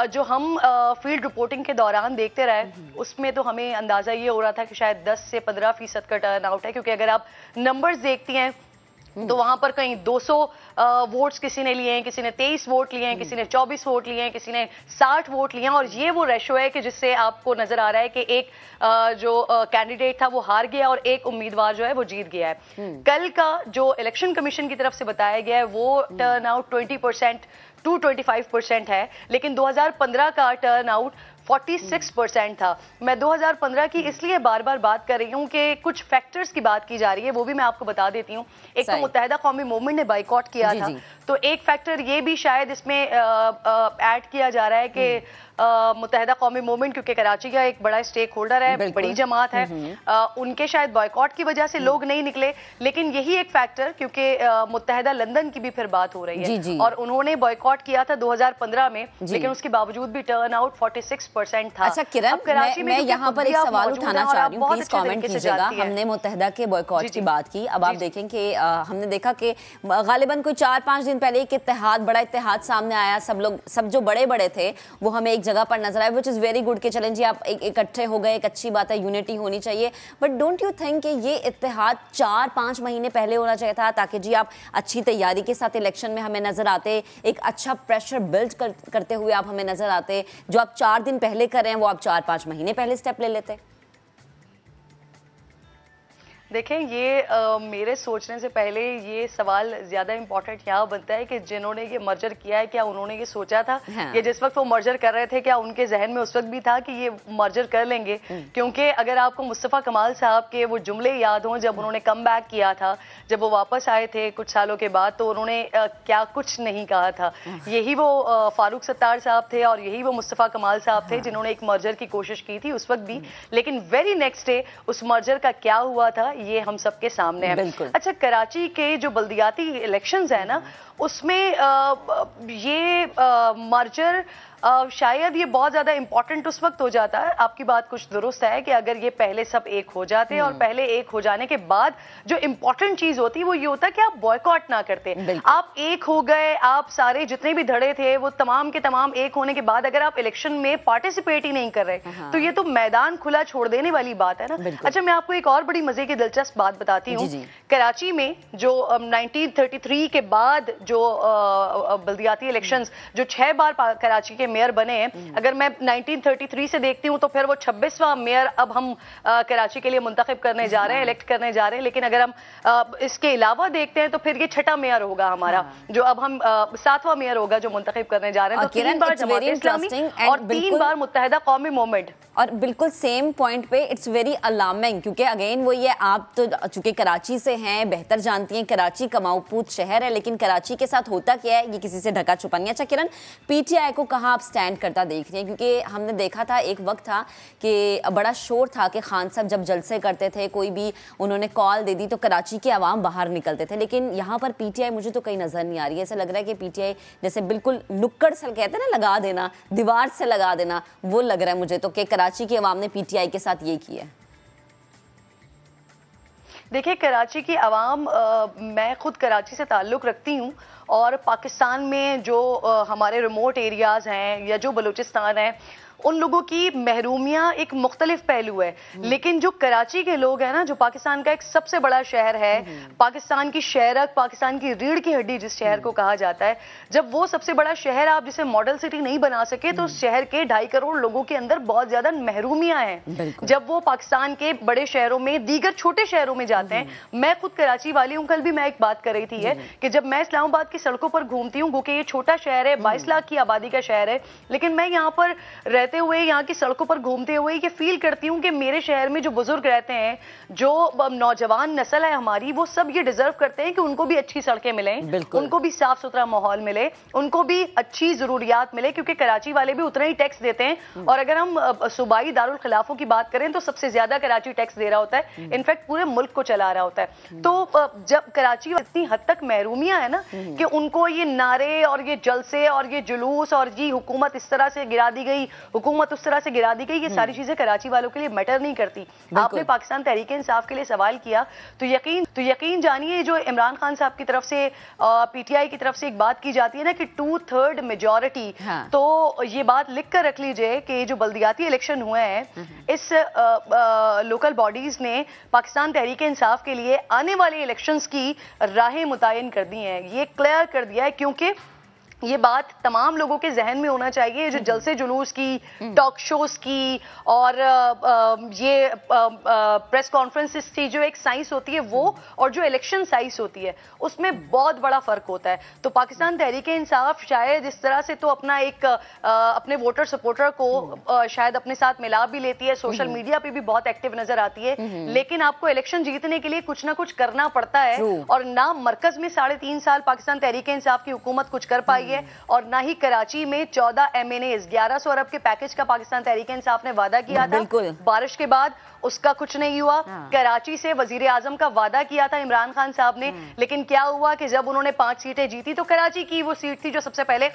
जो हम फील्ड रिपोर्टिंग के दौरान देखते रहे उसमें तो हमें अंदाजा ये हो रहा था कि शायद 10 से 15% का टर्न आउट है, क्योंकि अगर आप नंबर्स देखती हैं तो वहां पर कहीं 200 वोट्स किसी ने लिए हैं, किसी ने 23 वोट लिए हैं, किसी ने 24 वोट लिए हैं, किसी ने 60 वोट लिए हैं। और ये वो रेशो है कि जिससे आपको नजर आ रहा है कि एक जो कैंडिडेट था वो हार गया और एक उम्मीदवार जो है वो जीत गया है। कल का जो इलेक्शन कमीशन की तरफ से बताया गया है वो टर्न आउट 20% to 25% है, लेकिन 2015 का टर्न आउट 46% था। मैं 2015 की इसलिए बार बार बात कर रही हूँ कि कुछ फैक्टर्स की बात की जा रही है, वो भी मैं आपको बता देती हूँ। एक तो मुत्तहिदा कौमी मूवमेंट ने बाइकॉट किया था, तो एक फैक्टर ये भी शायद इसमें ऐड किया जा रहा है कि मुत्तहिदा कौमी मूवमेंट, क्योंकि कराची का एक बड़ा स्टेक होल्डर है, बड़ी जमात है, उनके शायद बॉयकॉट की वजह से लोग नहीं निकले। लेकिन यही एक फैक्टर, क्योंकि मुत्तहिदा लंदन की भी फिर बात हो रही है और उन्होंने बॉयकॉट किया था 2015 में, लेकिन उसके बावजूद भी टर्न आउट 46% था। अच्छा किरण, मैं यहाँ पर एक सवाल उठाना चाह रही हूँ, प्लीज कमेंट कीजिएगा। हमने मुत्तहिदा के बॉयकॉट की बात की, अब आप देखें कि हमने देखा कि गालिबन कोई 4-5 दिन पहले एक इत्तेहाद, बड़ा इत्तेहाद सामने आया। सब जो बड़े बड़े थे वो हमें एक जगह पर नजर आए, विच इज वेरी गुड। के चलें जी, आप इकट्ठे हो गए, एक अच्छी बात है, यूनिटी होनी चाहिए। बट डोंट यू थिंक कि ये इत्तेहाद 4-5 महीने पहले होना चाहिए था, ताकि जी आप अच्छी तैयारी के साथ इलेक्शन में हमें नजर आते, एक अच्छा प्रेशर बिल्ड करते हुए आप हमें नजर आते। जो आप 4 दिन पहले कर रहे हैं वो आप 4-5 महीने पहले स्टेप ले लेते। देखें, ये मेरे सोचने से पहले ये सवाल ज्यादा इंपॉर्टेंट यहाँ बनता है कि जिन्होंने ये मर्जर किया है, क्या उन्होंने ये सोचा था कि जिस वक्त वो मर्जर कर रहे थे, क्या उनके जहन में उस वक्त भी था कि ये मर्जर कर लेंगे? क्योंकि अगर आपको मुस्तफ़ा कमाल साहब के वो जुमले याद हों जब उन्होंने कम बैक किया था, जब वो वापस आए थे कुछ सालों के बाद, तो उन्होंने क्या कुछ नहीं कहा था। यही वो फारूक सत्तार साहब थे और यही वो मुस्तफ़ा कमाल साहब थे जिन्होंने एक मर्जर की कोशिश की थी उस वक्त भी। लेकिन वेरी नेक्स्ट डे उस मर्जर का क्या हुआ था ये हम सबके सामने है। अच्छा, कराची के जो बल्दियाती इलेक्शंस है ना, उसमें ये मर्जर शायद ये बहुत ज्यादा इंपॉर्टेंट उस वक्त हो जाता है। आपकी बात कुछ दुरुस्त है कि अगर ये पहले सब एक हो जाते और पहले एक हो जाने के बाद जो इंपॉर्टेंट चीज होती वो ये होता कि आप बॉयकॉट ना करते। आप एक हो गए, आप सारे जितने भी धड़े थे वो तमाम के तमाम एक होने के बाद अगर आप इलेक्शन में पार्टिसिपेट ही नहीं कर रहे तो ये तो मैदान खुला छोड़ देने वाली बात है ना। अच्छा, मैं आपको एक और बड़ी मजे की दिलचस्प बात बताती हूँ। कराची में जो 1933 के बाद जो बल्दियाती इलेक्शंस जो 6 बार कराची के मेयर बने हैं, अगर मैं 1933 से देखती हूं तो फिर वो 26वां मेयर अब हम कराची के लिए मुंतखब करने जा रहे हैं, इलेक्ट करने जा रहे हैं। लेकिन अगर हम इसके अलावा देखते हैं तो फिर ये 6ठा मेयर होगा हमारा, जो अब हम 7वां मेयर होगा जो मुंतखब करने जा रहे हैं। तो 3 बार जमात इस्लामी और 3 बार मुत्तहिदा कौमी मूवमेंट। और बिल्कुल सेम पॉइंट पे इट्स वेरी अलार्मिंग, क्योंकि अगेन वो ये, आप तो चूंकि कराची से हैं, बेहतर जानती हैं, कराची कमाऊपूत शहर है, लेकिन कराची के साथ होता क्या है ये किसी से ढका छुपा नहीं। अच्छा किरण, पीटीआई को कहाँ आप स्टैंड करता देख रही हैं? क्योंकि हमने देखा था एक वक्त था कि बड़ा शोर था कि खान साहब जब जलसे करते थे, कोई भी उन्होंने कॉल दे दी तो कराची के अवाम बाहर निकलते थे। लेकिन यहाँ पर पीटीआई मुझे तो कहीं नजर नहीं आ रही है। ऐसा लग रहा है कि पीटीआई जैसे बिल्कुल नुक्कड़ से कहते हैं ना, लगा देना, दीवार से लगा देना, वो लग रहा है मुझे तो कि कराची के अवाम ने पीटीआई के साथ ये किया है। देखिए, कराची की आवाम, मैं खुद कराची से ताल्लुक़ रखती हूँ और पाकिस्तान में जो हमारे रिमोट एरियाज़ हैं या जो बलूचिस्तान है, उन लोगों की महरूमियाँ एक मुख्तलिफ पहलू है। लेकिन जो कराची के लोग हैं ना, जो पाकिस्तान का एक सबसे बड़ा शहर है, पाकिस्तान की शहरक, पाकिस्तान की रीढ़ की हड्डी जिस शहर को कहा जाता है, जब वो सबसे बड़ा शहर आप जिसे मॉडल सिटी नहीं बना सके तो उस शहर के 2.5 करोड़ लोगों के अंदर बहुत ज्यादा महरूमियाँ हैं। जब वो पाकिस्तान के बड़े शहरों में, दीगर छोटे शहरों में जाते हैं, मैं खुद कराची वाली हूँ, कल भी मैं एक बात कर रही थी कि जब मैं इस्लामाबाद की सड़कों पर घूमती हूँ, क्योंकि ये छोटा शहर है, 22 लाख की आबादी का शहर है, लेकिन मैं यहाँ पर रहते हुए, यहाँ की सड़कों पर घूमते हुए ये फील करती हूँ कि मेरे शहर में जो बुजुर्ग रहते हैं, जो नौजवान नस्ल है हमारी, वो सब ये डिजर्व करते हैं कि उनको भी अच्छी सड़कें मिलें, उनको भी साफ सुथरा माहौल मिले, उनको भी अच्छी जरूरियात मिले, क्योंकि कराची वाले भी उतना ही टैक्स देते हैं। और अगर हम सूबाई दारुल खिलाफों की बात करें तो सबसे ज्यादा कराची टैक्स दे रहा होता है, इनफैक्ट पूरे मुल्क को चला रहा होता है। तो जब कराची इतनी हद तक महरूमियां है ना कि उनको ये नारे और ये जलसे और ये जुलूस और जी हुकूमत इस तरह से गिरा दी गई, हुकूमत उस तरह से गिरा दी गई, ये सारी चीजें कराची वालों के लिए मैटर नहीं करती। आपने पाकिस्तान तहरीक इंसाफ के लिए सवाल किया तो यकीन जानिए, जो इमरान खान साहब की तरफ से पीटीआई की तरफ से एक बात की जाती है ना कि 2/3 मेजॉरिटी, तो ये बात लिख कर रख लीजिए कि जो बल्दियाती इलेक्शन हुए हैं, इस लोकल बॉडीज ने पाकिस्तान तहरीक इंसाफ के लिए आने वाले इलेक्शंस की राहें मुतय्यन कर दी हैं, ये क्लियर कर दिया है। क्योंकि ये बात तमाम लोगों के जहन में होना चाहिए, जो जलसे जुलूस की, टॉक शोज की और ये प्रेस कॉन्फ्रेंसेस की जो एक साइंस होती है वो, और जो इलेक्शन साइंस होती है, उसमें बहुत बड़ा फर्क होता है। तो पाकिस्तान तहरीक इंसाफ शायद इस तरह से तो अपना एक अपने वोटर सपोर्टर को शायद अपने साथ मिला भी लेती है, सोशल मीडिया पे भी बहुत एक्टिव नजर आती है, लेकिन आपको इलेक्शन जीतने के लिए कुछ ना कुछ करना पड़ता है। और ना मरकज में 3.5 साल पाकिस्तान तहरीक इंसाफ की हुकूमत कुछ कर पाई है, और ना ही कराची में 14 MNAs 1100 अरब के पैकेज का पाकिस्तान तहरीक इंसाफ ने वादा किया था। बारिश के बाद उसका कुछ नहीं हुआ। कराची से वजीर आजम का वादा किया था इमरान खान साहब ने, लेकिन क्या हुआ कि जब उन्होंने 5 सीटें जीती तो कराची की वो सीट थी जो सबसे पहले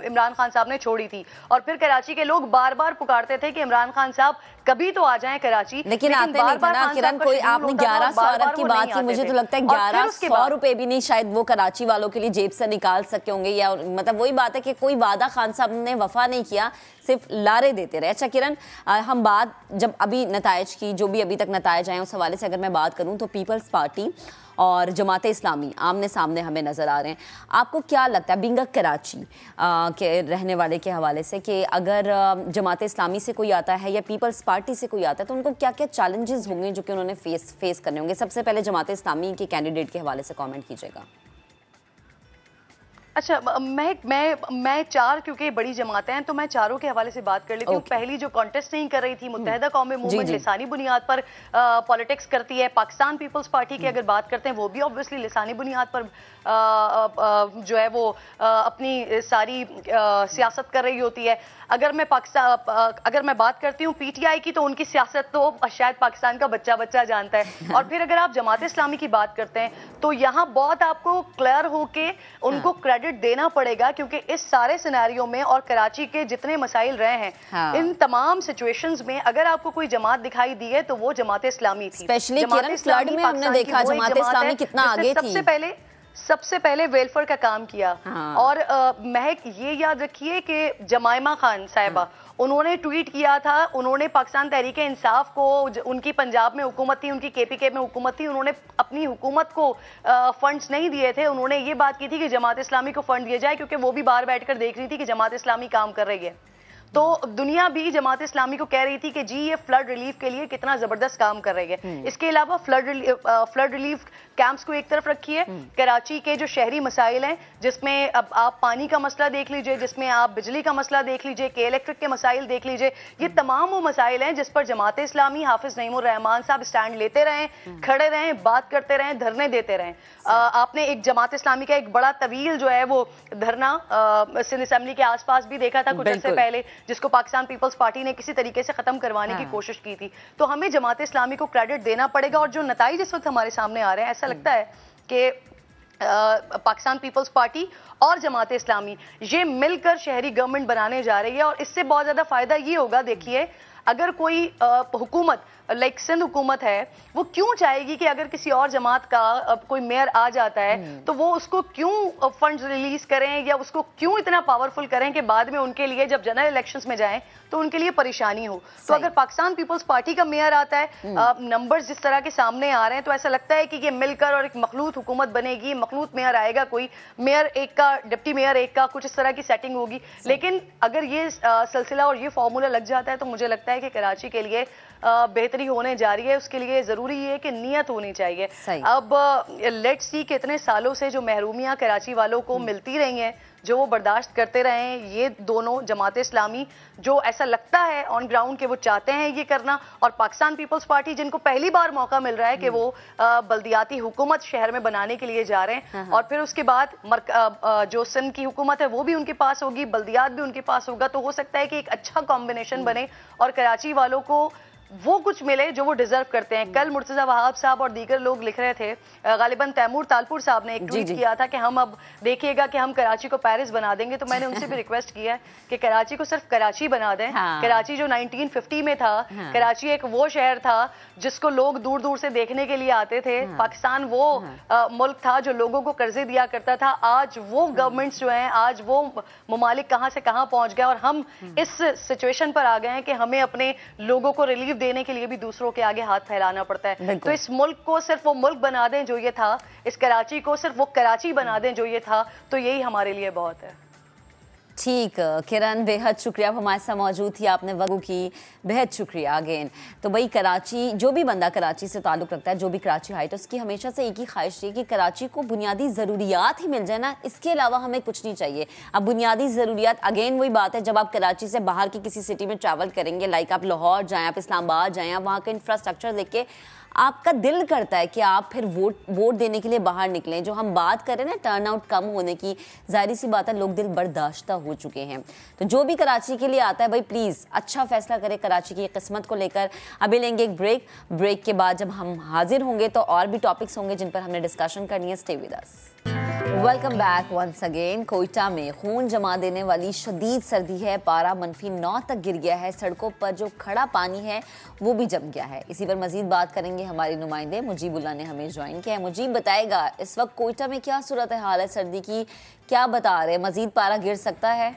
इमरान खान साहब ने छोड़ी थी, और फिर कराची के लोग बार बार पुकारते थे कि इमरान खान साहब कभी तो आ जाएं कराची, लेकिन आते नहीं थे ना किरण। कोई आपने 1100 अरब की बात की, मुझे तो लगता है 1100 रुपए भी नहीं शायद वो कराची वालों के लिए जेब से निकाल सके होंगे, या मतलब वही बात है कि कोई वादा खान साहब ने वफा नहीं किया, सिर्फ लारे देते रहे। अच्छा किरण, हम बात जब अभी नताइज की, जो भी अभी तक नताइज आए उस हवाले से अगर मैं बात करूं तो पीपल्स पार्टी और जमात इस्लामी आमने सामने हमें नज़र आ रहे हैं। आपको क्या लगता है बिंग कराची के रहने वाले के हवाले से कि अगर जमात इस्लामी से कोई आता है या पीपल्स पार्टी से कोई आता है तो उनको क्या क्या चैलेंजेस होंगे जो कि उन्होंने फेस करने होंगे? सबसे पहले जमात इस्लामी के कैंडिडेट के हवाले से कमेंट कीजिएगा। अच्छा, मैं 4, क्योंकि बड़ी जमातें हैं तो मैं चारों के हवाले से बात कर लेती हूँ। पहली जो कॉन्टेस्ट नहीं कर रही थी, मुत्तहिदा कौमी मूवमेंट लिसानी बुनियाद पर पॉलिटिक्स करती है। पाकिस्तान पीपल्स पार्टी की अगर बात करते हैं, वो भी ऑब्वियसली लिसानी बुनियाद पर जो है वो अपनी सारी सियासत कर रही होती है। अगर मैं बात करती हूँ पीटीआई की, तो उनकी सियासत तो शायद पाकिस्तान का बच्चा बच्चा जानता है। और फिर अगर आप जमात इस्लामी की बात करते हैं तो यहाँ बहुत आपको क्लियर होके उनको क्रेडिट देना पड़ेगा, क्योंकि इस सारे सिनेरियो में और कराची के जितने मसाइल रहे हैं, इन तमाम सिचुएशंस में अगर आपको कोई जमात दिखाई दी है तो वो जमात इस्लामी थी। स्पेशली किरण फ्लड में हमने देखा जमात इस्लामी कितना आगे थी, सबसे पहले वेलफेयर का काम किया। और महक ये याद रखिए कि जमाइमा खान साहिबा, उन्होंने ट्वीट किया था, उन्होंने पाकिस्तान तहरीक इंसाफ को, उनकी पंजाब में हुकूमत थी, उनकी KPK में हुकूमत थी, उन्होंने अपनी हुकूमत को फंड्स नहीं दिए थे। उन्होंने ये बात की थी कि जमात इस्लामी को फंड दिया जाए, क्योंकि वो भी बाहर बैठकर देख रही थी कि जमात इस्लामी काम कर रही है। तो दुनिया भी जमात इस्लामी को कह रही थी कि जी ये फ्लड रिलीफ के लिए कितना जबरदस्त काम कर रही है। इसके अलावा फ्लड रिलीफ कैंप्स को एक तरफ रखिए, कराची के जो शहरी मसाइल हैं, जिसमें अब आप पानी का मसला देख लीजिए, जिसमें आप बिजली का मसला देख लीजिए, के इलेक्ट्रिक के मसाइल देख लीजिए, ये तमाम वो मसाइल हैं जिस पर जमात इस्लामी, हाफिज नईमुर रहमान साहब स्टैंड लेते रहें, खड़े रहें, बात करते रहें, धरने देते रहें। आपने एक जमात इस्लामी का एक बड़ा तवील जो है वो धरना सिंध असेंबली के आसपास भी देखा था कुछ अर्से पहले, जिसको पाकिस्तान पीपल्स पार्टी ने किसी तरीके से खत्म करवाने की कोशिश की थी। तो हमें जमात इस्लामी को क्रेडिट देना पड़ेगा। और जो नताइज इस वक्त हमारे सामने आ रहे हैं, ऐसा लगता है कि पाकिस्तान पीपल्स पार्टी और जमात इस्लामी ये मिलकर शहरी गवर्नमेंट बनाने जा रही है, और इससे बहुत ज्यादा फायदा ये होगा। देखिए, अगर कोई हुकूमत लाइक सिंध हुकूमत है, वो क्यों चाहेगी कि अगर किसी और जमात का कोई मेयर आ जाता है तो वो उसको क्यों फंड्स रिलीज करें या उसको क्यों इतना पावरफुल करें कि बाद में उनके लिए जब जनरल इलेक्शंस में जाएं तो उनके लिए परेशानी हो। तो अगर पाकिस्तान पीपल्स पार्टी का मेयर आता है, नंबर्स जिस तरह के सामने आ रहे हैं, तो ऐसा लगता है कि ये मिलकर और एक मखलूत हुकूमत बनेगी, मखलूत मेयर आएगा, कोई मेयर एक का, डिप्टी मेयर एक का, कुछ इस तरह की सेटिंग होगी। लेकिन अगर ये सिलसिला और ये फॉर्मूला लग जाता है तो मुझे लगता है कि कराची के लिए बेहतरी होने जा रही है। उसके लिए जरूरी है कि नियत होनी चाहिए। अब लेट्स सी कि इतने सालों से जो महरूमियां कराची वालों को मिलती रही हैं, जो वो बर्दाश्त करते रहे हैं, ये दोनों जमात इस्लामी, जो ऐसा लगता है ऑन ग्राउंड कि वो चाहते हैं ये करना, और पाकिस्तान पीपल्स पार्टी जिनको पहली बार मौका मिल रहा है कि वो बल्दियाती हुकूमत शहर में बनाने के लिए जा रहे हैं, और फिर उसके बाद जो सिंध की हुकूमत है वो भी उनके पास होगी, बल्दियात भी उनके पास होगा, तो हो सकता है कि एक अच्छा कॉम्बिनेशन बने और कराची वालों को वो कुछ मिले जो वो डिजर्व करते हैं। कल मुर्तजा वहाब साहब और दीगर लोग लिख रहे थे, गालिबन तैमूर तालपुर साहब ने एक ट्वीट किया था कि हम अब देखिएगा कि हम कराची को पेरिस बना देंगे। तो मैंने उनसे भी रिक्वेस्ट किया है कि कराची को सिर्फ कराची बना दें। कराची जो 1950 में था, कराची एक वो शहर था जिसको लोग दूर दूर से देखने के लिए आते थे। पाकिस्तान वो मुल्क था जो लोगों को कर्जे दिया करता था। आज वो गवर्नमेंट्स जो हैं, आज वो ममालिक कहाँ से कहाँ पहुंच गए और हम इस सिचुएशन पर आ गए हैं कि हमें अपने लोगों को रिलीफ देने के लिए भी दूसरों के आगे हाथ फैलाना पड़ता है। तो इस मुल्क को सिर्फ वो मुल्क बना दें जो ये था, इस कराची को सिर्फ वो कराची बना दें जो ये था, तो यही हमारे लिए बहुत है। ठीक किरण, बेहद शुक्रिया, आप हमारे साथ मौजूद थी, आपने वक्त की, बेहद शुक्रिया अगेन। तो भाई कराची, जो भी बंदा कराची से ताल्लुक़ रखता है, जो भी कराची हाइट, उसकी हमेशा से एक ही ख्वाहिश थी कि कराची को बुनियादी ज़रूरियात ही मिल जाए ना, इसके अलावा हमें कुछ नहीं चाहिए। अब बुनियादी ज़रूरियात, अगेन वही बात है, जब आप कराची से बाहर की किसी सिटी में ट्रैवल करेंगे, लाइक आप लाहौर जाएँ, आप इस्लामाबाद जाएँ, आप वहाँ का इंफ्रास्ट्रक्चर देख के आपका दिल करता है कि आप फिर वोट देने के लिए बाहर निकलें। जो हम बात करें ना टर्न आउट कम होने की, जाहिर सी बात है लोग दिल बर्दाश्ता हो चुके हैं। तो जो भी कराची के लिए आता है भाई प्लीज़ अच्छा फैसला करे कराची की किस्मत को लेकर। अभी लेंगे एक ब्रेक के बाद जब हम हाजिर होंगे तो और भी टॉपिक्स होंगे जिन पर हमने डिस्कशन करनी है। Stay with us. Welcome back once again. Quetta में खून जमा देने वाली शदीद सर्दी है, पारा -9 तक गिर गया है, सड़कों पर जो खड़ा पानी है वो भी जम गया है। इसी पर मजीद बात करेंगे हमारे नुमाइंदे मुजीबुल्लाह ने हमें ज्वाइन किया है। मुजीब बताएगा इस वक्त कोयटा में क्या सूरत हाल है सर्दी की, क्या बता रहे, मजीद पारा गिर सकता है?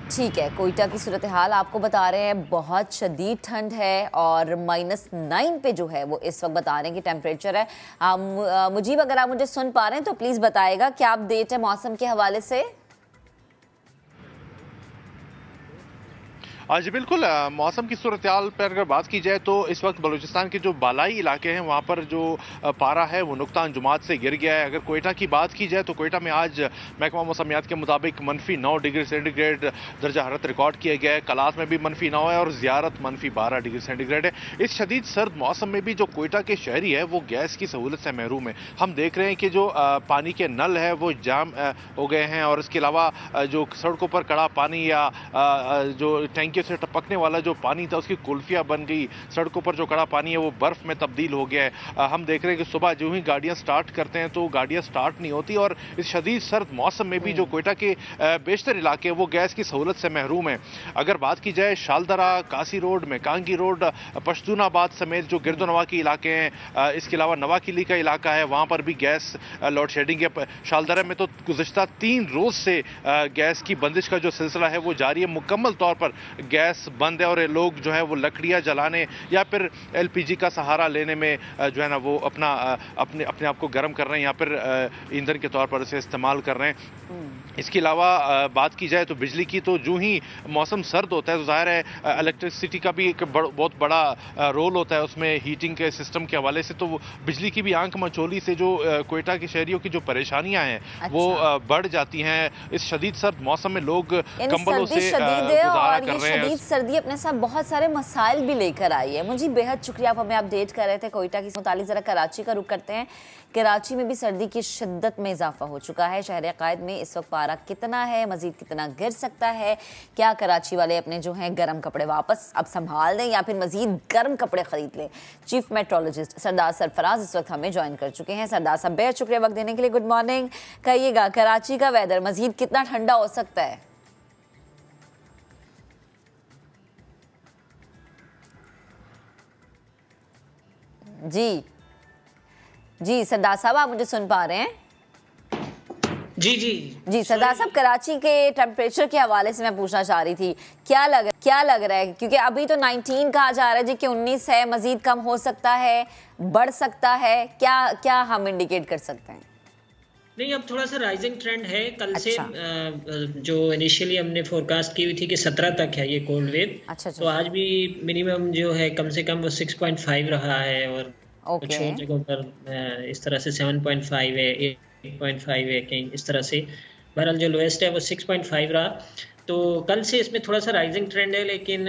ठीक है, कोयटा की सूरत हाल आपको बता रहे हैं, बहुत शदीद ठंड है और -9 पे जो है वो इस वक्त बता रहे हैं कि टेम्परेचर है। मुजीब अगर आप मुझे सुन पा रहे हैं तो प्लीज़ बताएगा क्या अपडेट है मौसम के हवाले से? जी बिल्कुल, मौसम की सूरत हाल पर अगर बात की जाए तो इस वक्त बलूचिस्तान के जो बालाई इलाके हैं वहाँ पर जो पारा है वो नुक्ता अंजुमात से गिर गया है। अगर कोयटा की बात की जाए तो कोयटा में आज महकमा मौसमियात के मुताबिक -9 डिग्री सेंटीग्रेड दर्जा हरारत रिकॉर्ड किया गया है। कलास में भी -9 है और ज़ियारत -12 डिग्री सेंटीग्रेड है। इस शदीद सर्द मौसम में भी जो कोयटा के शहरी है वो गैस की सहूलत से महरूम है। हम देख रहे हैं कि जो पानी के नल है वो जाम हो गए हैं और इसके अलावा जो सड़कों पर कड़ा पानी या जो टैंक से टपकने वाला जो पानी था उसकी कुल्फिया बन गई। सड़कों पर जो कड़ा पानी है वो बर्फ में तब्दील हो गया है। हम देख रहे हैं कि सुबह जो ही गाड़ियां स्टार्ट करते हैं तो गाड़ियां स्टार्ट नहीं होती और इस शदीद सर्द मौसम में भी जो कोयटा के बेशतर इलाके वो गैस की सहूलत से महरूम है। अगर बात की जाए शालदरा, कासी रोड, मेकांगी रोड, पश्तूनाबाद समेत जो गिरदोनवा के इलाके हैं, इसके अलावा नवाकिली का इलाका है, वहाँ पर भी गैस लोड शेडिंग है। शालदरा में तो गुज़िश्ता 3 रोज़ से गैस की बंदिश का जो सिलसिला है वो जारी है। मुकम्मल तौर पर गैस बंद है और ये लोग जो है वो लकड़ियां जलाने या फिर एलपीजी का सहारा लेने में जो है ना वो अपने आप को गर्म कर रहे हैं या फिर ईंधन के तौर पर इसे इस्तेमाल कर रहे हैं। इसके अलावा बात की जाए तो बिजली की, तो जो ही मौसम सर्द होता है तो जाहिर है इलेक्ट्रिसिटी का भी एक बहुत बड़ा रोल होता है उसमें, हीटिंग के सिस्टम के हवाले से। तो वो बिजली की भी आंख मचोली से जो कोयटा के शहरियों की जो परेशानियां हैं वो बढ़ जाती हैं। इस शदीद सर्द मौसम में लोग कंबलों से गुजारा कर रहे हैं। शदीद सर्दी अपने साथ बहुत सारे मसाइल भी लेकर आई है। मुझे बेहद शुक्रिया, आप हमें अपडेट कर रहे थे कोयटा की मुतालिक। ज़रा कराची का रुख करते हैं। कराची में भी सर्दी की शिद्दत में इजाफा हो चुका है। शहर अकायद में इस वक्त पारा कितना है, मजीद कितना गिर सकता है, क्या कराची वाले अपने जो हैं गर्म कपड़े वापस अब संभाल दें या फिर मजीद गर्म कपड़े खरीद लें? चीफ मेट्रोलॉजिस्ट सरदार सरफराज इस वक्त हमें ज्वाइन कर चुके हैं। सरदार साहब बेहद शुक्रिया वक्त देने के लिए। Good morning. कहिएगा कराची का वेदर मजीद कितना ठंडा हो सकता है? जी सरदार साहब, आप मुझे सुन पा रहे हैं? जी सरदार साहब, कराची के टेम्परेचर के हवाले से मैं पूछना चाह रही थी, क्या लग रहा है? क्योंकि अभी तो 19 कहा जा रहा है जी कि 19 है, मजीद कम हो सकता है, बढ़ सकता है, क्या हम इंडिकेट कर सकते हैं? नहीं, अब थोड़ा सा राइजिंग ट्रेंड है। कल से जो इनिशियली हमने फोरकास्ट की हुई थी कि 17 तक है ये कोल्ड वेव, तो आज भी मिनिमम जो है कम से कम वो 6.5 रहा है और कुछ जगहों पर इस तरह से 7.5 है, 8.5 है, कहीं इस तरह से। बहरहाल जो लोएस्ट है वो 6.5 रहा। तो कल से इसमें थोड़ा सा राइजिंग ट्रेंड है, लेकिन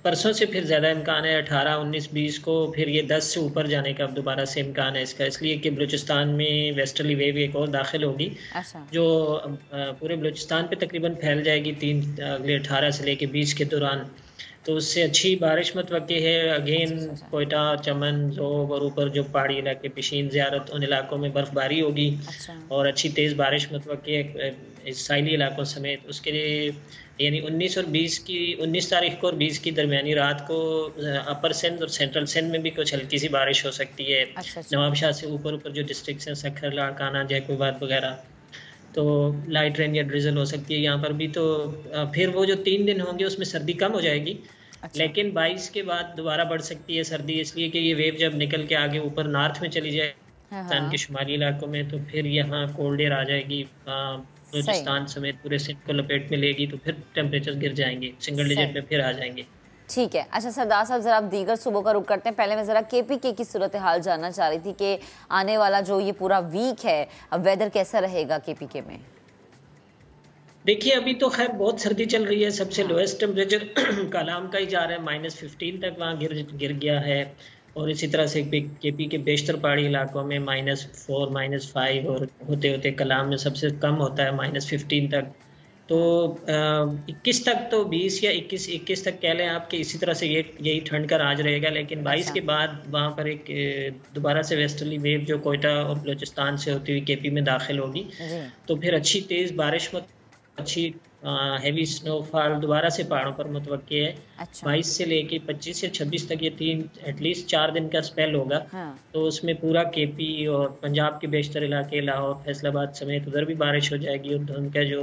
परसों से फिर ज़्यादा इम्कान है। 18, 19, 20 को फिर ये 10 से ऊपर जाने का अब दोबारा से इम्कान है इसका, इसलिए कि बलूचिस्तान में वेस्टर्ली वेव एक और दाखिल होगी जो पूरे बलूचिस्तान पे तकरीबन फैल जाएगी अगले 18 से लेके 20 के दौरान। तो उससे अच्छी बारिश मतवक्की है। अगेन कोयटा, चमन, जोग और ऊपर जो पहाड़ी इलाके, पिशीन, ज़ियारत, उन इलाकों में बर्फबारी होगी और अच्छी तेज़ बारिश मतवक्की है इस साइली इलाकों समेत। उसके लिए यानी 19 तारीख को और 20 की दरमियानी रात को अपर सिंध और सेंट्रल सिंध में भी कुछ हल्की सी बारिश हो सकती है। नवाबशाह से ऊपर जो डिस्ट्रिक्ट हैं, सखर, लाड़काना, जैकोबाद वगैरह, तो लाइट रेन या ड्रिजल हो सकती है यहाँ पर भी। तो फिर वो जो 3 दिन होंगे उसमें सर्दी कम हो जाएगी, लेकिन 22 के बाद दोबारा बढ़ सकती है सर्दी, इसलिए कि ये वेव जब निकल के आगे ऊपर नॉर्थ में चली जाए पाकिस्तान के शुमाली इलाकों में, तो फिर यहाँ कोल्ड एयर आ जाएगी, बलूचिस्तान समेत पूरे सिंध को लपेट में लेगी, तो फिर टेम्परेचर गिर जाएंगे, सिंगल डिजिट में फिर आ जाएंगे। ठीक है। अच्छा सरदार साहब, जरा आप दीगर सूबों का रुख करते हैं। पहले मैं जरा KPK की सूरत हाल जानना चाह रही थी कि आने वाला जो ये पूरा वीक है, अब वेदर कैसा रहेगा KPK में? देखिए, अभी तो खैर बहुत सर्दी चल रही है। सबसे लोएस्ट टेम्परेचर कालाम का ही जा रहा है, -15 तक वहाँ गिर गया है। और इसी तरह से KP के बेशतर पहाड़ी इलाकों में -4, -5 और होते होते कलाम में सबसे कम होता है -15 तक। तो 21 तक तो 20 या 21 तक कह लें आप कि इसी तरह से यही ठंड का राज रहेगा। लेकिन 22 के बाद वहाँ पर एक दोबारा से वेस्टर्ली वेव जो कोयटा और बलूचिस्तान से होती हुई KP में दाखिल होगी, तो फिर अच्छी तेज़ बारिश अच्छी हैवी स्नोफॉल दोबारा से पहाड़ों पर मुतवक्की है। 22 से लेके 25 या 26 तक ये एटलीस्ट 4 दिन का स्पेल होगा। तो उसमें पूरा KP और पंजाब के बेशतर इलाके, लाहौर, फैसलाबाद समेत उधर भी बारिश हो जाएगी और धुंध का जो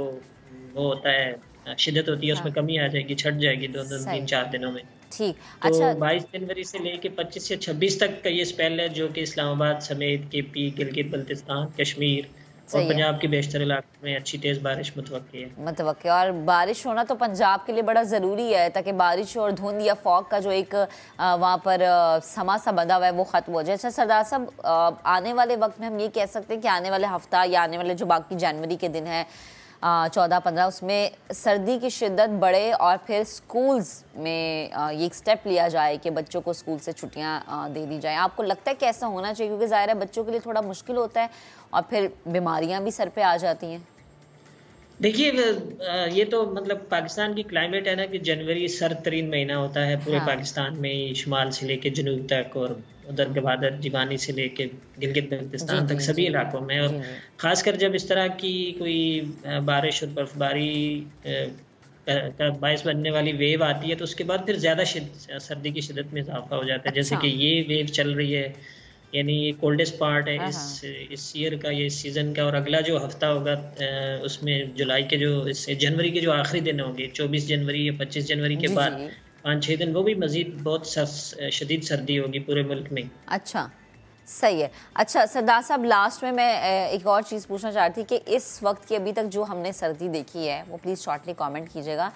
वो होता है शिद्दत होती है उसमें कमी आ जाएगी, छट जाएगी 2-3-4 दिनों में। ठीक। तो 22 जनवरी से लेके 25 या 26 तक का ये स्पेल है जो कि इस्लामाबाद समेत KP, गिलगित बल्तिस्तान, कश्मीर और पंजाब के बेशतर इलाकों में अच्छी तेज बारिश मुतवक्की है। और बारिश होना तो पंजाब के लिए बड़ा ज़रूरी है ताकि बारिश और धुंध या फॉग का जो एक वहाँ पर समा सा बंधा हुआ है वो ख़त्म हो जाए। अच्छा सरदार साहब, आने वाले वक्त में हम ये कह सकते हैं कि आने वाले हफ्ता या आने वाले जो बाकी जनवरी के दिन है 14-15, उसमें सर्दी की शिद्दत बढ़े और फिर स्कूल्स में ये एक स्टेप लिया जाए कि बच्चों को स्कूल से छुट्टियां दे दी जाए। आपको लगता है कि ऐसा होना चाहिए? क्योंकि ज़ाहिर है बच्चों के लिए थोड़ा मुश्किल होता है और फिर बीमारियां भी सर पे आ जाती हैं। देखिए, ये तो मतलब पाकिस्तान की क्लाइमेट है ना कि जनवरी सर्द तरीन महीना होता है पूरे पाकिस्तान में, शुमाल से लेके जनूब तक और उधर गवादर, जीवानी से लेके गिलगित बल्तिस्तान तक सभी इलाकों में। और ख़ासकर जब इस तरह की कोई बारिश और बर्फबारी का बायस बनने वाली वेव आती है तो उसके बाद फिर ज़्यादा सर्दी की शिद्दत में इजाफा हो जाता है। जैसे कि ये वेव चल रही है, यानी ये कोल्डेस्ट पार्ट है इस ईयर का, ये सीज़न का। और अगला जो हफ्ता होगा उसमें जुलाई के जो इससे जनवरी के जो आखिरी दिन होंगे, 24 जनवरी या 25 जनवरी के बाद 5-6 दिन, वो भी मजीद बहुत शदीद सर्दी होगी पूरे मुल्क में। अच्छा, सही है। अच्छा सरदार साहब, लास्ट में मैं एक और चीज़ पूछना चाह रही थी कि इस वक्त की अभी तक जो हमने सर्दी देखी है वो प्लीज़ शॉर्टली कमेंट कीजिएगा।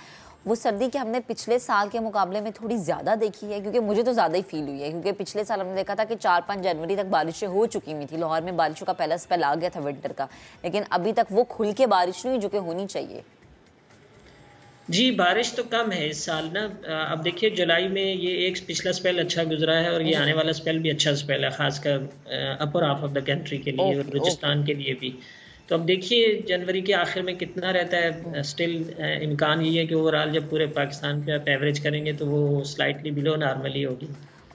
वो सर्दी कि हमने पिछले साल के मुकाबले में थोड़ी ज़्यादा देखी है? क्योंकि मुझे तो ज़्यादा ही फील हुई है, क्योंकि पिछले साल हमने देखा था कि 4-5 जनवरी तक बारिशें हो चुकी हुई थी, लाहौर में बारिशों का पहला स्पेल आ गया था विंटर का, लेकिन अभी तक वो खुल के बारिश नहीं जो कि होनी चाहिए। जी, बारिश तो कम है इस साल ना। अब देखिए जुलाई में ये एक पिछला स्पेल अच्छा गुजरा है और ये आने वाला स्पेल भी अच्छा स्पेल है, खासकर upper half of the country के लिए और बलूचिस्तान के लिए भी। तो अब देखिए जनवरी के आखिर में कितना रहता है। स्टिल इम्कान ये है कि ओवरऑल जब पूरे पाकिस्तान पे आप एवरेज करेंगे तो वो स्लाइटली बिलो नॉर्मल ही होगी।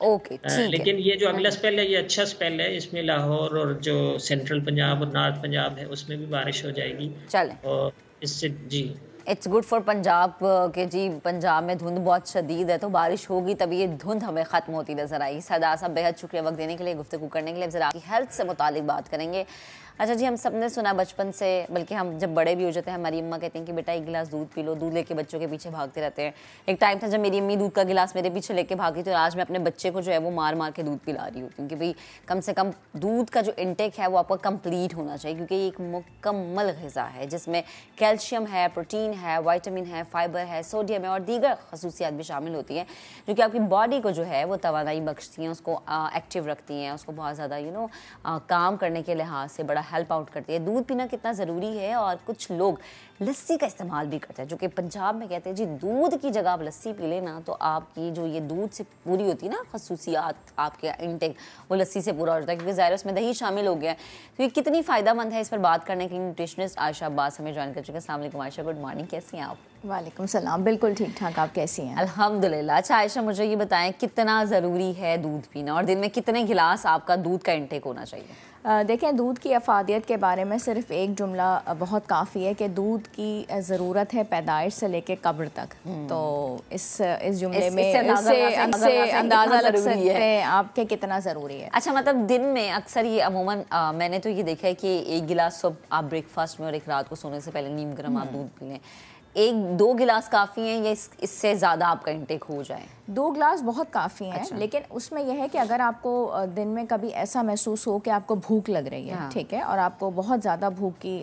ओके, लेकिन ये जो अगला स्पेल है ये अच्छा स्पेल है, इसमें लाहौर और जो सेंट्रल पंजाब और नॉर्थ पंजाब है उसमें भी बारिश हो जाएगी। चले और इससे जी इट्स गुड फॉर पंजाब के जी। पंजाब में धुंध बहुत शदीद है तो बारिश होगी तभी ये धुंध हमें ख़त्म होती नजर आई। सदा साहब बेहद शुक्रिया वक्त देने के लिए, गुफ्तगू करने के लिए। ज़रा आपकी हेल्थ से मुतालिक बात करेंगे। अच्छा जी, हम सब ने सुना बचपन से, बल्कि हम जब बड़े भी हो जाते हैं हमारी अम्मा कहती हैं कि बेटा एक गिलास दूध पी लो, दूध लेके बच्चों के पीछे भागते रहते हैं। एक टाइम था जब मेरी अम्मी दूध का गिलास मेरे पीछे लेके भागी, तो आज मैं अपने बच्चे को जो है वो मार मार के दूध पिला रही हूँ, क्योंकि भाई कम से कम दूध का जो इंटेक है वो आपका कंप्लीट होना चाहिए, क्योंकि ये एक मुकम्मल ग़िज़ा है जिसमें कैल्शियम है, प्रोटीन है, वाइटामिन है, फाइबर है, सोडियम है और दीगर खसूसियात भी शामिल होती हैं जो कि आपकी बॉडी को जो है वो तवानाई बख्शती हैं, उसको एक्टिव रखती हैं, उसको बहुत ज़्यादा काम करने के लिहाज से बड़ा हेल्प आउट करती है। दूध पीना कितना ज़रूरी है, और कुछ लोग लस्सी का इस्तेमाल भी करते हैं, जो कि पंजाब में कहते हैं जी दूध की जगह आप लस्सी पी लेना तो आपकी जो ये दूध से पूरी होती है ना खसूसियात, आपके इंटेक वो लस्सी से पूरा हो जाता है, क्योंकि ज़ाहिर उसमें दही शामिल हो गया है। तो ये कितनी फ़ायदेमंद है, इस पर बात करने के लिए न्यूट्रिशनिस्ट आयशा अब्बास हमें ज्वाइन कर चुके हैं। अस्सलाम वालेकुम आयशा, गुड मॉर्निंग, कैसी हैं आप? वालेकुम सलाम, बिल्कुल ठीक ठाक, आप कैसी हैं? अल्हम्दुलिल्लाह। अच्छा आयशा, मुझे ये बताएं कितना ज़रूरी है दूध पीना और दिन में कितने गिलास आपका दूध का इंटेक होना चाहिए? देखें, दूध की अफादियत के बारे में सिर्फ एक जुमला बहुत काफ़ी है कि दूध की ज़रूरत है पैदाइश से लेके कब्र तक। तो इस जुमले में इससे अंदाज़ा लग सकते हैं आपके कितना ज़रूरी है। अच्छा, मतलब दिन में अक्सर ये अमूमन मैंने तो ये देखा है कि एक गिलास सुबह आप ब्रेकफास्ट में और एक रात को सोने से पहले नीम गर्म आप दूध पी लें। 1-2 गिलास काफ़ी हैं या इससे ज़्यादा आपका इंटेक हो जाए? 2 गिलास बहुत काफ़ी हैं। अच्छा। लेकिन उसमें यह है कि अगर आपको दिन में कभी ऐसा महसूस हो कि आपको भूख लग रही है, ठीक है, और आपको बहुत ज़्यादा भूख की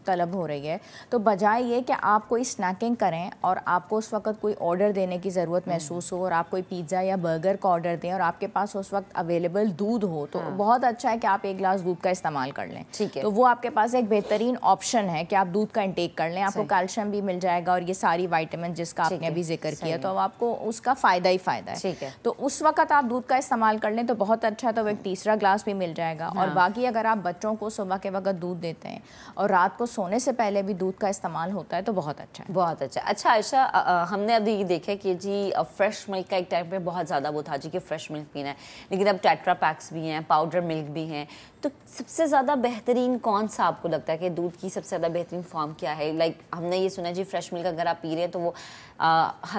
तलब हो रही है, तो बजाय ये कि आप कोई स्नैकिंग करें और आपको उस वक्त कोई ऑर्डर देने की ज़रूरत महसूस हो और आप कोई पिज़्ज़ा या बर्गर का ऑर्डर दें और आपके पास उस वक्त अवेलेबल दूध हो, तो बहुत अच्छा है कि आप 1 गिलास दूध का इस्तेमाल कर लें। ठीक है, तो वो आपके पास एक बेहतरीन ऑप्शन है कि आप दूध का इंटेक कर लें। आपको कैल्शियम भी मिल जाएगा और ये सारी वाइटामिन जिसका आपने अभी जिक्र किया, तो आपको उसका फ़ायदा ही फ़ायदा है। ठीक है, तो उस वक्त आप दूध का इस्तेमाल कर लें तो बहुत अच्छा है, तो एक तीसरा ग्लास भी मिल जाएगा। और बाकी अगर आप बच्चों को सुबह के वक्त दूध देते हैं और रात को सोने से पहले भी दूध का इस्तेमाल होता है तो बहुत अच्छा है। बहुत अच्छा। अच्छा आयशा, हमने अभी ये देखा कि जी फ्रेश मिल्क का एक टाइम पे बहुत ज़्यादा वो था जी कि फ्रेश मिल्क पीना है, लेकिन अब टेट्रा पैक्स भी हैं, पाउडर मिल्क भी हैं, तो सबसे ज़्यादा बेहतरीन कौन सा आपको लगता है कि दूध की सबसे ज़्यादा बेहतरीन फॉर्म क्या है? लाइक हमने ये सुना जी फ्रेश मिल्क अगर आप पी रहे हैं तो वो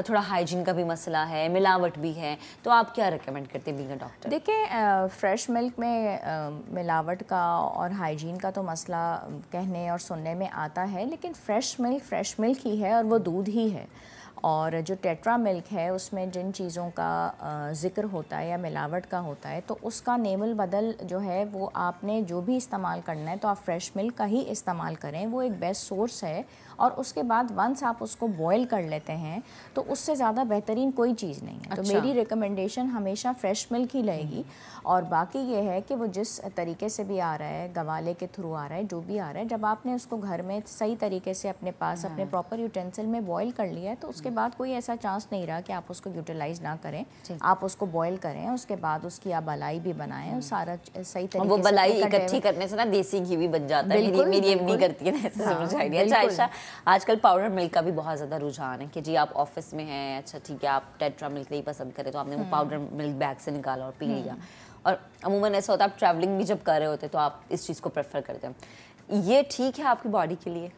थोड़ा हाइजीन का भी मसला है, मिलावट भी है, तो आप क्या रिकमेंड करते हैं बीइंग अ डॉक्टर? देखिए, फ्रेश मिल्क में मिलावट का और हाइजीन का तो मसला कहने और सुनने में आता है, लेकिन फ्रेश मिल्क ही है और वो दूध ही है। और जो टेट्रा मिल्क है उसमें जिन चीज़ों का ज़िक्र होता है या मिलावट का होता है, तो उसका नेमल बदल जो है वो आपने जो भी इस्तेमाल करना है तो आप फ्रेश मिल्क का ही इस्तेमाल करें, वो एक बेस्ट सोर्स है। और उसके बाद वंस आप उसको बॉयल कर लेते हैं तो उससे ज़्यादा बेहतरीन कोई चीज़ नहीं है। अच्छा। तो मेरी रिकमेंडेशन हमेशा फ्रेश मिल्क ही रहेगी। और बाकी ये है कि वो जिस तरीके से भी आ रहा है, गवाले के थ्रू आ रहा है, जो भी आ रहा है, जब आपने उसको घर में सही तरीके से अपने पास अपने प्रॉपर यूटेंसिल में बॉयल कर लिया है तो उसके बाद कोई ऐसा चांस नहीं रहा कि आप उसको यूटिलाइज ना करें। आप उसको बॉयल करें, उसके बाद उसकी आप बलाई भी बनाएं और सारा सही तरीके से। वो बलाई इकट्ठी करने से ना देसी घी भी बन जाता है, मेरी अम्मी करती है ना, ऐसे समझ आई। अच्छा आयशा, आजकल पाउडर मिल्क का भी बहुत ज़्यादा रुझान है कि जी आप ऑफिस में हैं, अच्छा ठीक है, आप टेट्रा मिल्क नहीं पसंद करें तो आपने वो पाउडर मिल्क बैग से निकाला और पी लिया। और अमूमन ऐसा होता है आप ट्रैवलिंग भी जब कर रहे होते तो आप इस चीज़ को प्रेफर करते हैं, ये ठीक है आपकी बॉडी के लिए?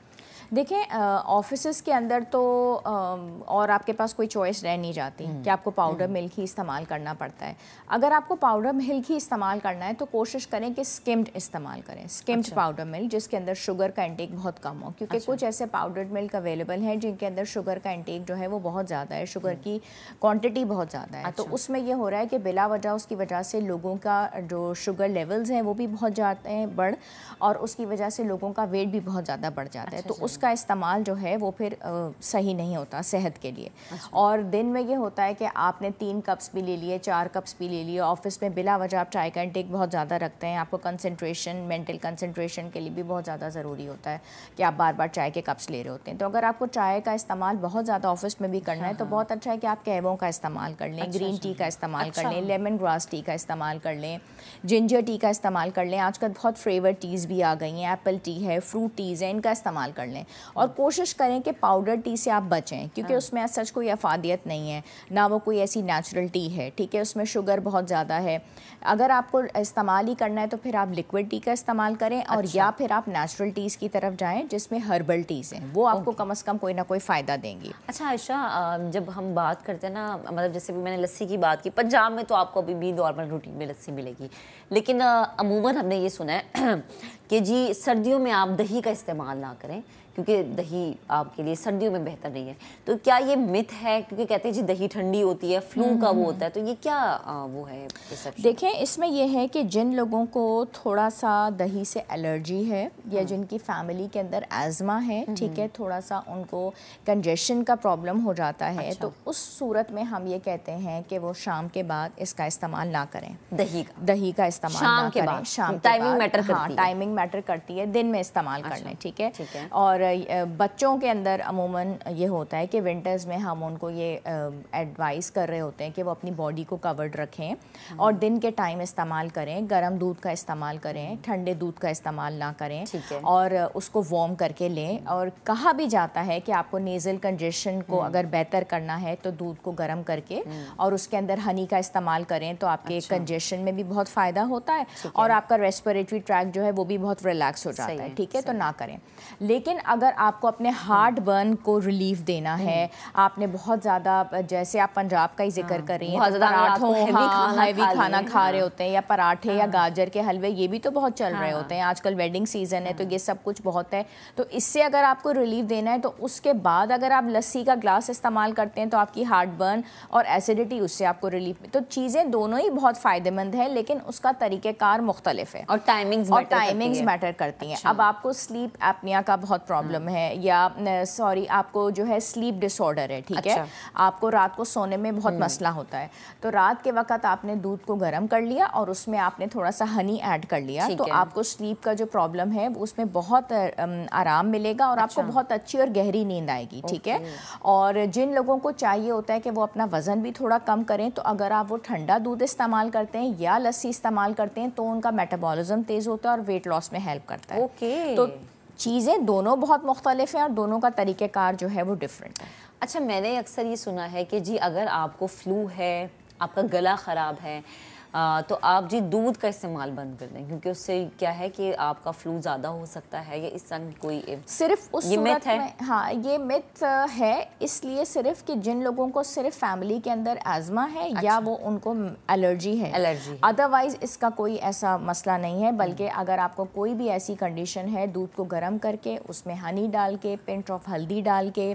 देखें, ऑफिसेस के अंदर तो और आपके पास कोई चॉइस रह नहीं जाती कि आपको पाउडर मिल्क ही इस्तेमाल करना पड़ता है। अगर आपको पाउडर मिल्क ही इस्तेमाल करना है तो कोशिश करें कि स्किम्ड इस्तेमाल करें, स्किम्ड पाउडर मिल्क जिसके अंदर शुगर का इंटेक बहुत कम हो, क्योंकि कुछ ऐसे पाउडर्ड मिल्क अवेलेबल हैं जिनके अंदर शुगर का इंटेक जो है वो बहुत ज़्यादा है, शुगर की क्वान्टिटी बहुत ज़्यादा है। तो उसमें ये हो रहा है कि बिला वजह उसकी वजह से लोगों का जो शुगर लेवल्स हैं वो भी बहुत जाते हैं बढ़, और उसकी वजह से लोगों का वेट भी बहुत ज़्यादा बढ़ जाता है। तो उसका इस्तेमाल जो है वो फिर सही नहीं होता सेहत के लिए। और दिन में ये होता है कि आपने 3 कप्स भी ले लिए, 4 कप्स भी ले लिए, ऑफिस में बिला वजह आप चाय का इंटेक बहुत ज़्यादा रखते हैं, आपको कंसंट्रेशन, मेंटल कंसंट्रेशन के लिए भी बहुत ज़्यादा ज़रूरी होता है कि आप बार बार चाय के कप्स ले रहे होते हैं। तो अगर आपको चाय का इस्तेमाल बहुत ज़्यादा ऑफिस में भी करना है तो बहुत अच्छा है कि आप कहवों का इस्तेमाल कर लें, ग्रीन टी का इस्तेमाल कर लें, लेमन ग्रास टी का इस्तेमाल कर लें, जिंजर टी का इस्तेमाल कर लें। आजकल बहुत फ्लेवर टीज़ भी आ गई हैं, एप्पल टी है, फ्रूट टीज़ है, इनका इस्तेमाल कर लें। और कोशिश करें कि पाउडर टी से आप बचें, क्योंकि उसमें सच कोई अफादियत नहीं है, ना वो कोई ऐसी नेचुरल टी है, ठीक है, उसमें शुगर बहुत ज़्यादा है। अगर आपको इस्तेमाल ही करना है तो फिर आप लिक्विड टी का इस्तेमाल करें, और या फिर आप नेचुरल टीज़ की तरफ जाएं जिसमें हर्बल टीज़ हैं, वो आपको कम से कम कोई ना कोई फ़ायदा देंगी। अच्छा आयशा, जब हम बात करते हैं ना, मतलब जैसे भी मैंने लस्सी की बात की, पंजाब में तो आपको अभी भी नॉर्मल रूटीन में लस्सी मिलेगी, लेकिन अमूमन हमने ये सुना है कि जी सर्दियों में आप दही का इस्तेमाल ना करें क्योंकि दही आपके लिए सर्दियों में बेहतर नहीं है। तो क्या ये मिथ है? क्योंकि कहते हैं जी दही ठंडी होती है, फ्लू का वो होता है, तो ये क्या वो है परसेप्शन? देखें, इसमें यह है कि जिन लोगों को थोड़ा सा दही से एलर्जी है या जिनकी फैमिली के अंदर एज़मा है, ठीक है, थोड़ा सा उनको कंजेशन का प्रॉब्लम हो जाता है, तो उस सूरत में हम ये कहते हैं कि वो शाम के बाद इसका इस्तेमाल ना करें, दही का इस्तेमाल ना करें शाम के बाद। टाइमिंग मैटर करती है। टाइमिंग मैटर करती है, दिन में इस्तेमाल कर लें, ठीक है। और बच्चों के अंदर अमूमन ये होता है कि विंटर्स में हम उनको ये एडवाइस कर रहे होते हैं कि वो अपनी बॉडी को कवर्ड रखें और दिन के टाइम इस्तेमाल करें, गर्म दूध का इस्तेमाल करें, ठंडे दूध का इस्तेमाल ना करें, और उसको वार्म करके लें। और कहा भी जाता है कि आपको नेज़ल कंजेशन को अगर बेहतर करना है तो दूध को गर्म करके और उसके अंदर हनी का इस्तेमाल करें तो आपके कंजेशन में भी बहुत फ़ायदा होता है और आपका रेस्पिरेटरी ट्रैक जो है वो भी बहुत रिलैक्स हो जाता है, ठीक है, तो ना करें। लेकिन अगर आपको अपने हार्ट बर्न को रिलीफ देना है, आपने बहुत ज़्यादा, जैसे आप पंजाब का ही जिक्र कर रही हैं, पराठों हैवी खाना खा रहे होते हैं, या पराठे या गाजर के हलवे, ये भी तो बहुत चल रहे होते हैं आजकल, वेडिंग सीजन है तो ये सब कुछ बहुत है। तो इससे अगर आपको रिलीफ देना है तो उसके बाद अगर आप लस्सी का ग्लास इस्तेमाल करते हैं तो आपकी हार्ट बर्न और एसिडिटी, उससे आपको रिलीफ। तो चीज़ें दोनों ही बहुत फ़ायदेमंद है, लेकिन उसका तरीक़ेकार मुख्तलिफ है और टाइमिंग्स मैटर करती हैं। अब आपको स्लीप एपनिया का बहुत प्रॉब्लम है, या सॉरी आपको जो है स्लीप डिसऑर्डर है, ठीक है, आपको रात को सोने में बहुत मसला होता है, तो रात के वक्त आपने दूध को गर्म कर लिया और उसमें आपने थोड़ा सा हनी ऐड कर लिया, तो आपको स्लीप का जो प्रॉब्लम है उसमें बहुत आराम मिलेगा और आपको बहुत अच्छी और गहरी नींद आएगी, ठीक है। और जिन लोगों को चाहिए होता है कि वो अपना वज़न भी थोड़ा कम करें, तो अगर आप वो ठंडा दूध इस्तेमाल करते हैं या लस्सी इस्तेमाल करते हैं तो उनका मेटाबॉलिज्म तेज़ होता है और वेट लॉस में हेल्प करता है। तो चीज़ें दोनों बहुत मुख्तलिफ हैं और दोनों का तरीक़ेकार जो है वो डिफरेंट है। अच्छा, मैंने अक्सर ये सुना है कि जी अगर आपको फ्लू है, आपका गला ख़राब है, तो आप जी दूध का इस्तेमाल बंद कर दें, क्योंकि उससे क्या है कि आपका फ्लू ज़्यादा हो सकता है, या इस तरह कोई सिर्फ उस सूरत में, हाँ ये मिथ है, इसलिए सिर्फ कि जिन लोगों को सिर्फ फैमिली के अंदर एज़मा है या वो उनको एलर्जी है, अदरवाइज़ इसका कोई ऐसा मसला नहीं है। बल्कि अगर आपको कोई भी ऐसी कंडीशन है, दूध को गर्म करके उसमें हनी डाल के, पिंच ऑफ हल्दी डाल के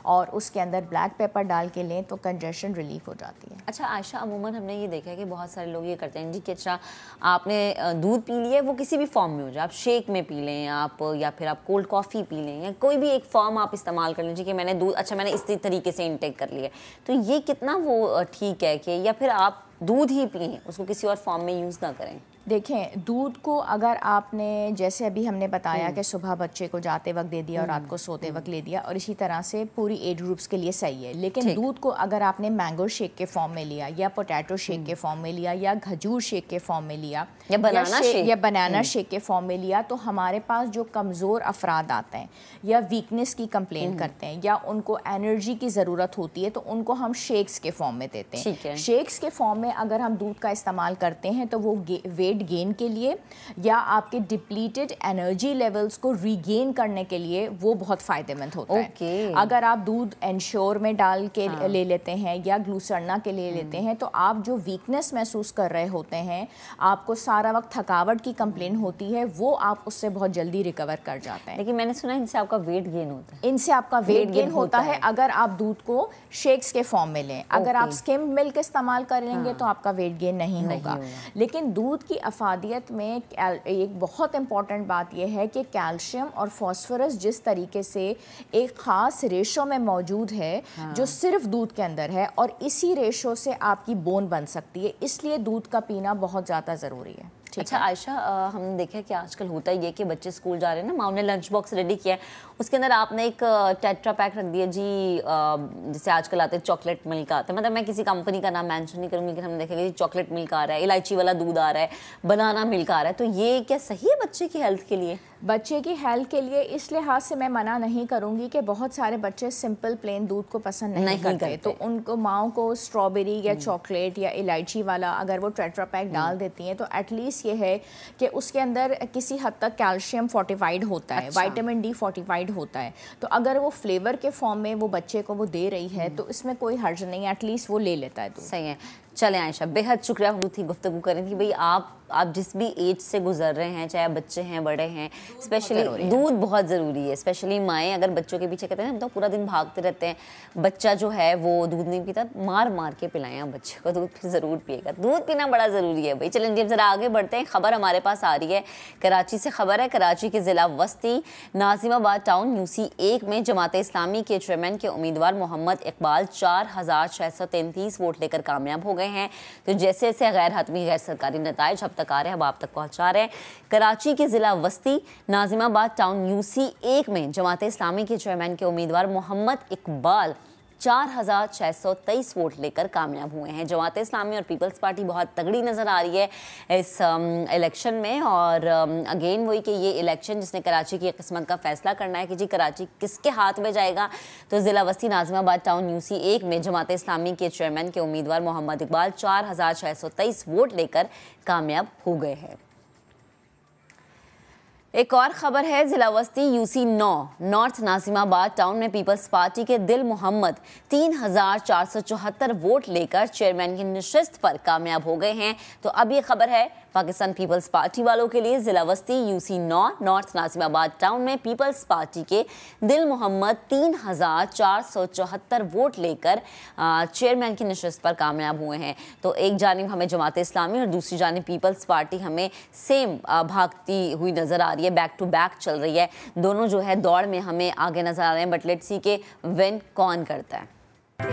और उसके अंदर ब्लैक पेपर डाल के लें तो कंजेशन रिलीफ हो जाती है। अच्छा आयशा, अमूमन हमने ये देखा है कि बहुत सारे लोग ये करते हैं जी कि अच्छा आपने दूध पी लिया, वो किसी भी फॉर्म में हो जाए, आप शेक में पी लें आप, या फिर आप कोल्ड कॉफ़ी पी लें, या कोई भी एक फॉर्म आप इस्तेमाल कर लीजिए कि मैंने दूध, अच्छा मैंने इस तरीके से इंटेक कर लिया, तो ये कितना वो ठीक है कि, या फिर आप दूध ही पिएं, उसको किसी और फॉर्म में यूज़ ना करें? देखें, दूध को अगर आपने, जैसे अभी हमने बताया कि सुबह बच्चे को जाते वक्त दे दिया और रात को सोते वक्त ले दिया, और इसी तरह से पूरी एज ग्रुप्स के लिए सही है। लेकिन दूध को अगर आपने मैंगो शेक के फॉर्म में लिया, या पोटैटो शेक के फॉर्म में लिया, या खजूर शेक के फॉर्म में लिया, या बनाना शेक के फॉर्म में लिया, तो हमारे पास जो कमज़ोर अफराद आते हैं या वीकनेस की कंप्लेन करते हैं या उनको एनर्जी की ज़रूरत होती है, तो उनको हम शेक्स के फॉर्म में देते हैं। शेक्स के फॉर्म में अगर हम दूध का इस्तेमाल करते हैं तो वो वेट गेन के लिए या आपके डिप्लीटेड एनर्जी लेवल्स को रीगेन करने के लिए वो बहुत फ़ायदेमंद होता है। अगर आप दूध एनश्योर में डाल के ले लेते हैं या ग्लूसरना के लिए लेते हैं, तो आप जो वीकनेस महसूस कर रहे होते हैं, आपको सारा वक्त थकावट की कंप्लेन होती है, वो आप उससे बहुत जल्दी रिकवर कर जाते हैं। लेकिन मैंने सुना इनसे आपका वेट गेन होता है। इनसे आपका वेट गेन होता है अगर आप दूध को शेक्स के फॉर्म में लें। अगर आप स्किम मिल्क इस्तेमाल करेंगे तो आपका वेट गेन नहीं होगा। लेकिन दूध की अफादियत में एक बहुत इम्पॉर्टेंट बात यह है कि कैल्शियम और फॉस्फोरस जिस तरीके से एक ख़ास रेशो में मौजूद है, जो सिर्फ दूध के अंदर है, और इसी रेशो से आपकी बोन बन सकती है, इसलिए दूध का पीना बहुत ज़्यादा ज़रूरी है। अच्छा आयशा, हमने देखा है कि आजकल होता ही है कि बच्चे स्कूल जा रहे हैं ना, माँ ने लंच बॉक्स रेडी किया है, उसके अंदर आपने एक टेट्रा पैक रख दिया जी, जैसे आजकल आते हैं चॉकलेट मिल्क आते हैं, मतलब मैं किसी कंपनी का नाम मेंशन नहीं करूँगी, लेकिन हम देखेंगे चॉकलेट मिल्क आ रहा है, इलायची वाला दूध आ रहा है, बनाना मिल्क आ रहा है, तो ये क्या सही है बच्चे की हेल्थ के लिए? बच्चे की हेल्थ के लिए इस लिहाज से मैं मना नहीं करूँगी कि बहुत सारे बच्चे सिंपल प्लेन दूध को पसंद नहीं करते, तो उनको माओ को स्ट्रॉबेरी या चॉकलेट या इलायची वाला अगर वो टेट्रा पैक डाल देती हैं तो एटलीस्ट ये है कि उसके अंदर किसी हद तक कैल्शियम फोर्टिफाइड होता है, विटामिन डी फोर्टिफाइड होता है, तो अगर वो फ्लेवर के फॉर्म में वो बच्चे को वो दे रही है तो इसमें कोई हर्ज नहीं, एटलीस्ट वो ले लेता है दूध। सही है। चलें आयशा, बेहद शुक्रिया थी गुफ्तगू करें थी भाई, आप जिस भी एज से गुजर रहे हैं, चाहे बच्चे हैं बड़े हैं, स्पेशली दूध बहुत ज़रूरी है। स्पेशली माएँ अगर बच्चों के पीछे कहते हैं हम तो पूरा दिन भागते रहते हैं, बच्चा जो है वो दूध नहीं पीता, मार मार के पिलाएं आप बच्चे को, दूध फिर ज़रूर पिएगा, दूध पीना बड़ा ज़रूरी है भाई। चलें जब ज़रा आगे बढ़ते हैं, खबर हमारे पास आ रही है कराची से। खबर है कराची के ज़िला वस्ती नाजिमाबाद टाउन यूसी 1 में जमात इस्लामी के चेयरमैन के उम्मीदवार मोहम्मद इकबाल 4633 वोट लेकर कामयाब हो गए हैं। तो जैसे जैसे गैर हतमी गैर सरकारी नताइज अब तक आ रहे हैं, अब आप तक पहुंचा रहे हैं। कराची के ज़िला वस्ती नाजिमाबाद टाउन यूसी 1 में जमात इस्लामी के चेयरमैन के उम्मीदवार मोहम्मद इकबाल 4623 वोट लेकर कामयाब हुए हैं। जमात इस्लामी और पीपल्स पार्टी बहुत तगड़ी नज़र आ रही है इस इलेक्शन में, और अगेन वही कि ये इलेक्शन जिसने कराची की किस्मत का फैसला करना है कि जी कराची किसके हाथ में जाएगा। तो ज़िला वस्ती नाजिमाबाद टाउन यूसी 1 में जमात इस्लामी के चेयरमैन के उम्मीदवार मोहम्मद इकबाल 4623 वोट लेकर कामयाब हो गए हैं। एक और खबर है ज़िला वस्ती यूसी 9 नॉर्थ नाजिमाबाद टाउन में पीपल्स पार्टी के दिल मोहम्मद 3474 वोट लेकर चेयरमैन की नशिस्त पर कामयाब हो गए हैं। तो अब ये खबर है पाकिस्तान पीपल्स पार्टी वालों के लिए। ज़िला वस्ती यूसी 9 नॉर्थ नाजिमाबाद टाउन में पीपल्स पार्टी के दिल मोहम्मद 3474 वोट लेकर चेयरमैन की नशिस्त पर कामयाब हुए हैं। तो एक जानिब हमें जमात इस्लामी और दूसरी जानिब पीपल्स पार्टी हमें सेम भागती हुई नज़र आ रही है, बैक टू बैक चल रही है, दोनों जो है दौड़ में हमें आगे नज़र आ रहे हैं, बट लेट्स सी के विन कौन करता है।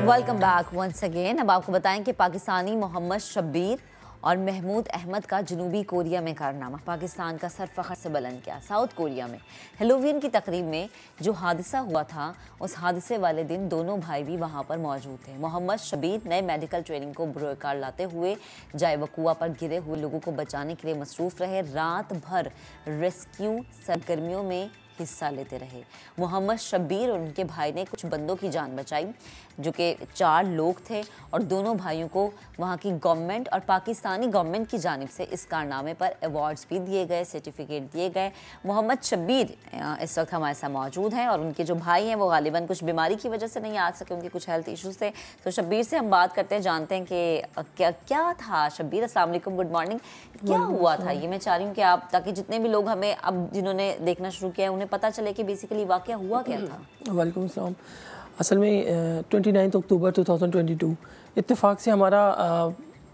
Welcome back once again. अब आपको बताएं कि पाकिस्तानी मोहम्मद शब्बीर और महमूद अहमद का जनूबी कोरिया में कारनामा पाकिस्तान का सर फखर से बुलंद किया। साउथ कोरिया में हेलोवीन की तकरीब में जो हादसा हुआ था, उस हादसे वाले दिन दोनों भाई भी वहां पर मौजूद थे। मोहम्मद शबीर नए मेडिकल ट्रेनिंग को बुरकार लाते हुए जाए वकुआ पर गिरे हुए लोगों को बचाने के लिए मसरूफ़ रहे, रात भर रेस्क्यू सरगर्मियों में हिस्सा लेते रहे। मोहम्मद शब्बीर और उनके भाई ने कुछ बंदों की जान बचाई, जो कि 4 लोग थे, और दोनों भाइयों को वहाँ की गवर्नमेंट और पाकिस्तानी गवर्नमेंट की जानिब से इस कारनामे पर अवार्ड्स भी दिए गए, सर्टिफिकेट दिए गए। मोहम्मद शब्बीर इस वक्त हमारे साथ मौजूद हैं, और उनके जो भाई हैं वो गालिबन कुछ बीमारी की वजह से नहीं आ सके, उनके कुछ हेल्थ इश्यूज थे। तो शब्बीर से हम बात करते हैं, जानते हैं कि क्या था। शब्बीर अस्सलाम वालेकुम, गुड मॉर्निंग। क्या हुआ था ये मैं चाह रही हूँ कि आप, ताकि जितने भी लोग हमें अब जिन्होंने देखना शुरू किया है उन्हें पता चले कि बेसिकली वाकया हुआ क्या था। वालेकुम अस्सलाम। असल में 29 अक्टूबर 2022 इत्तेफाक से हमारा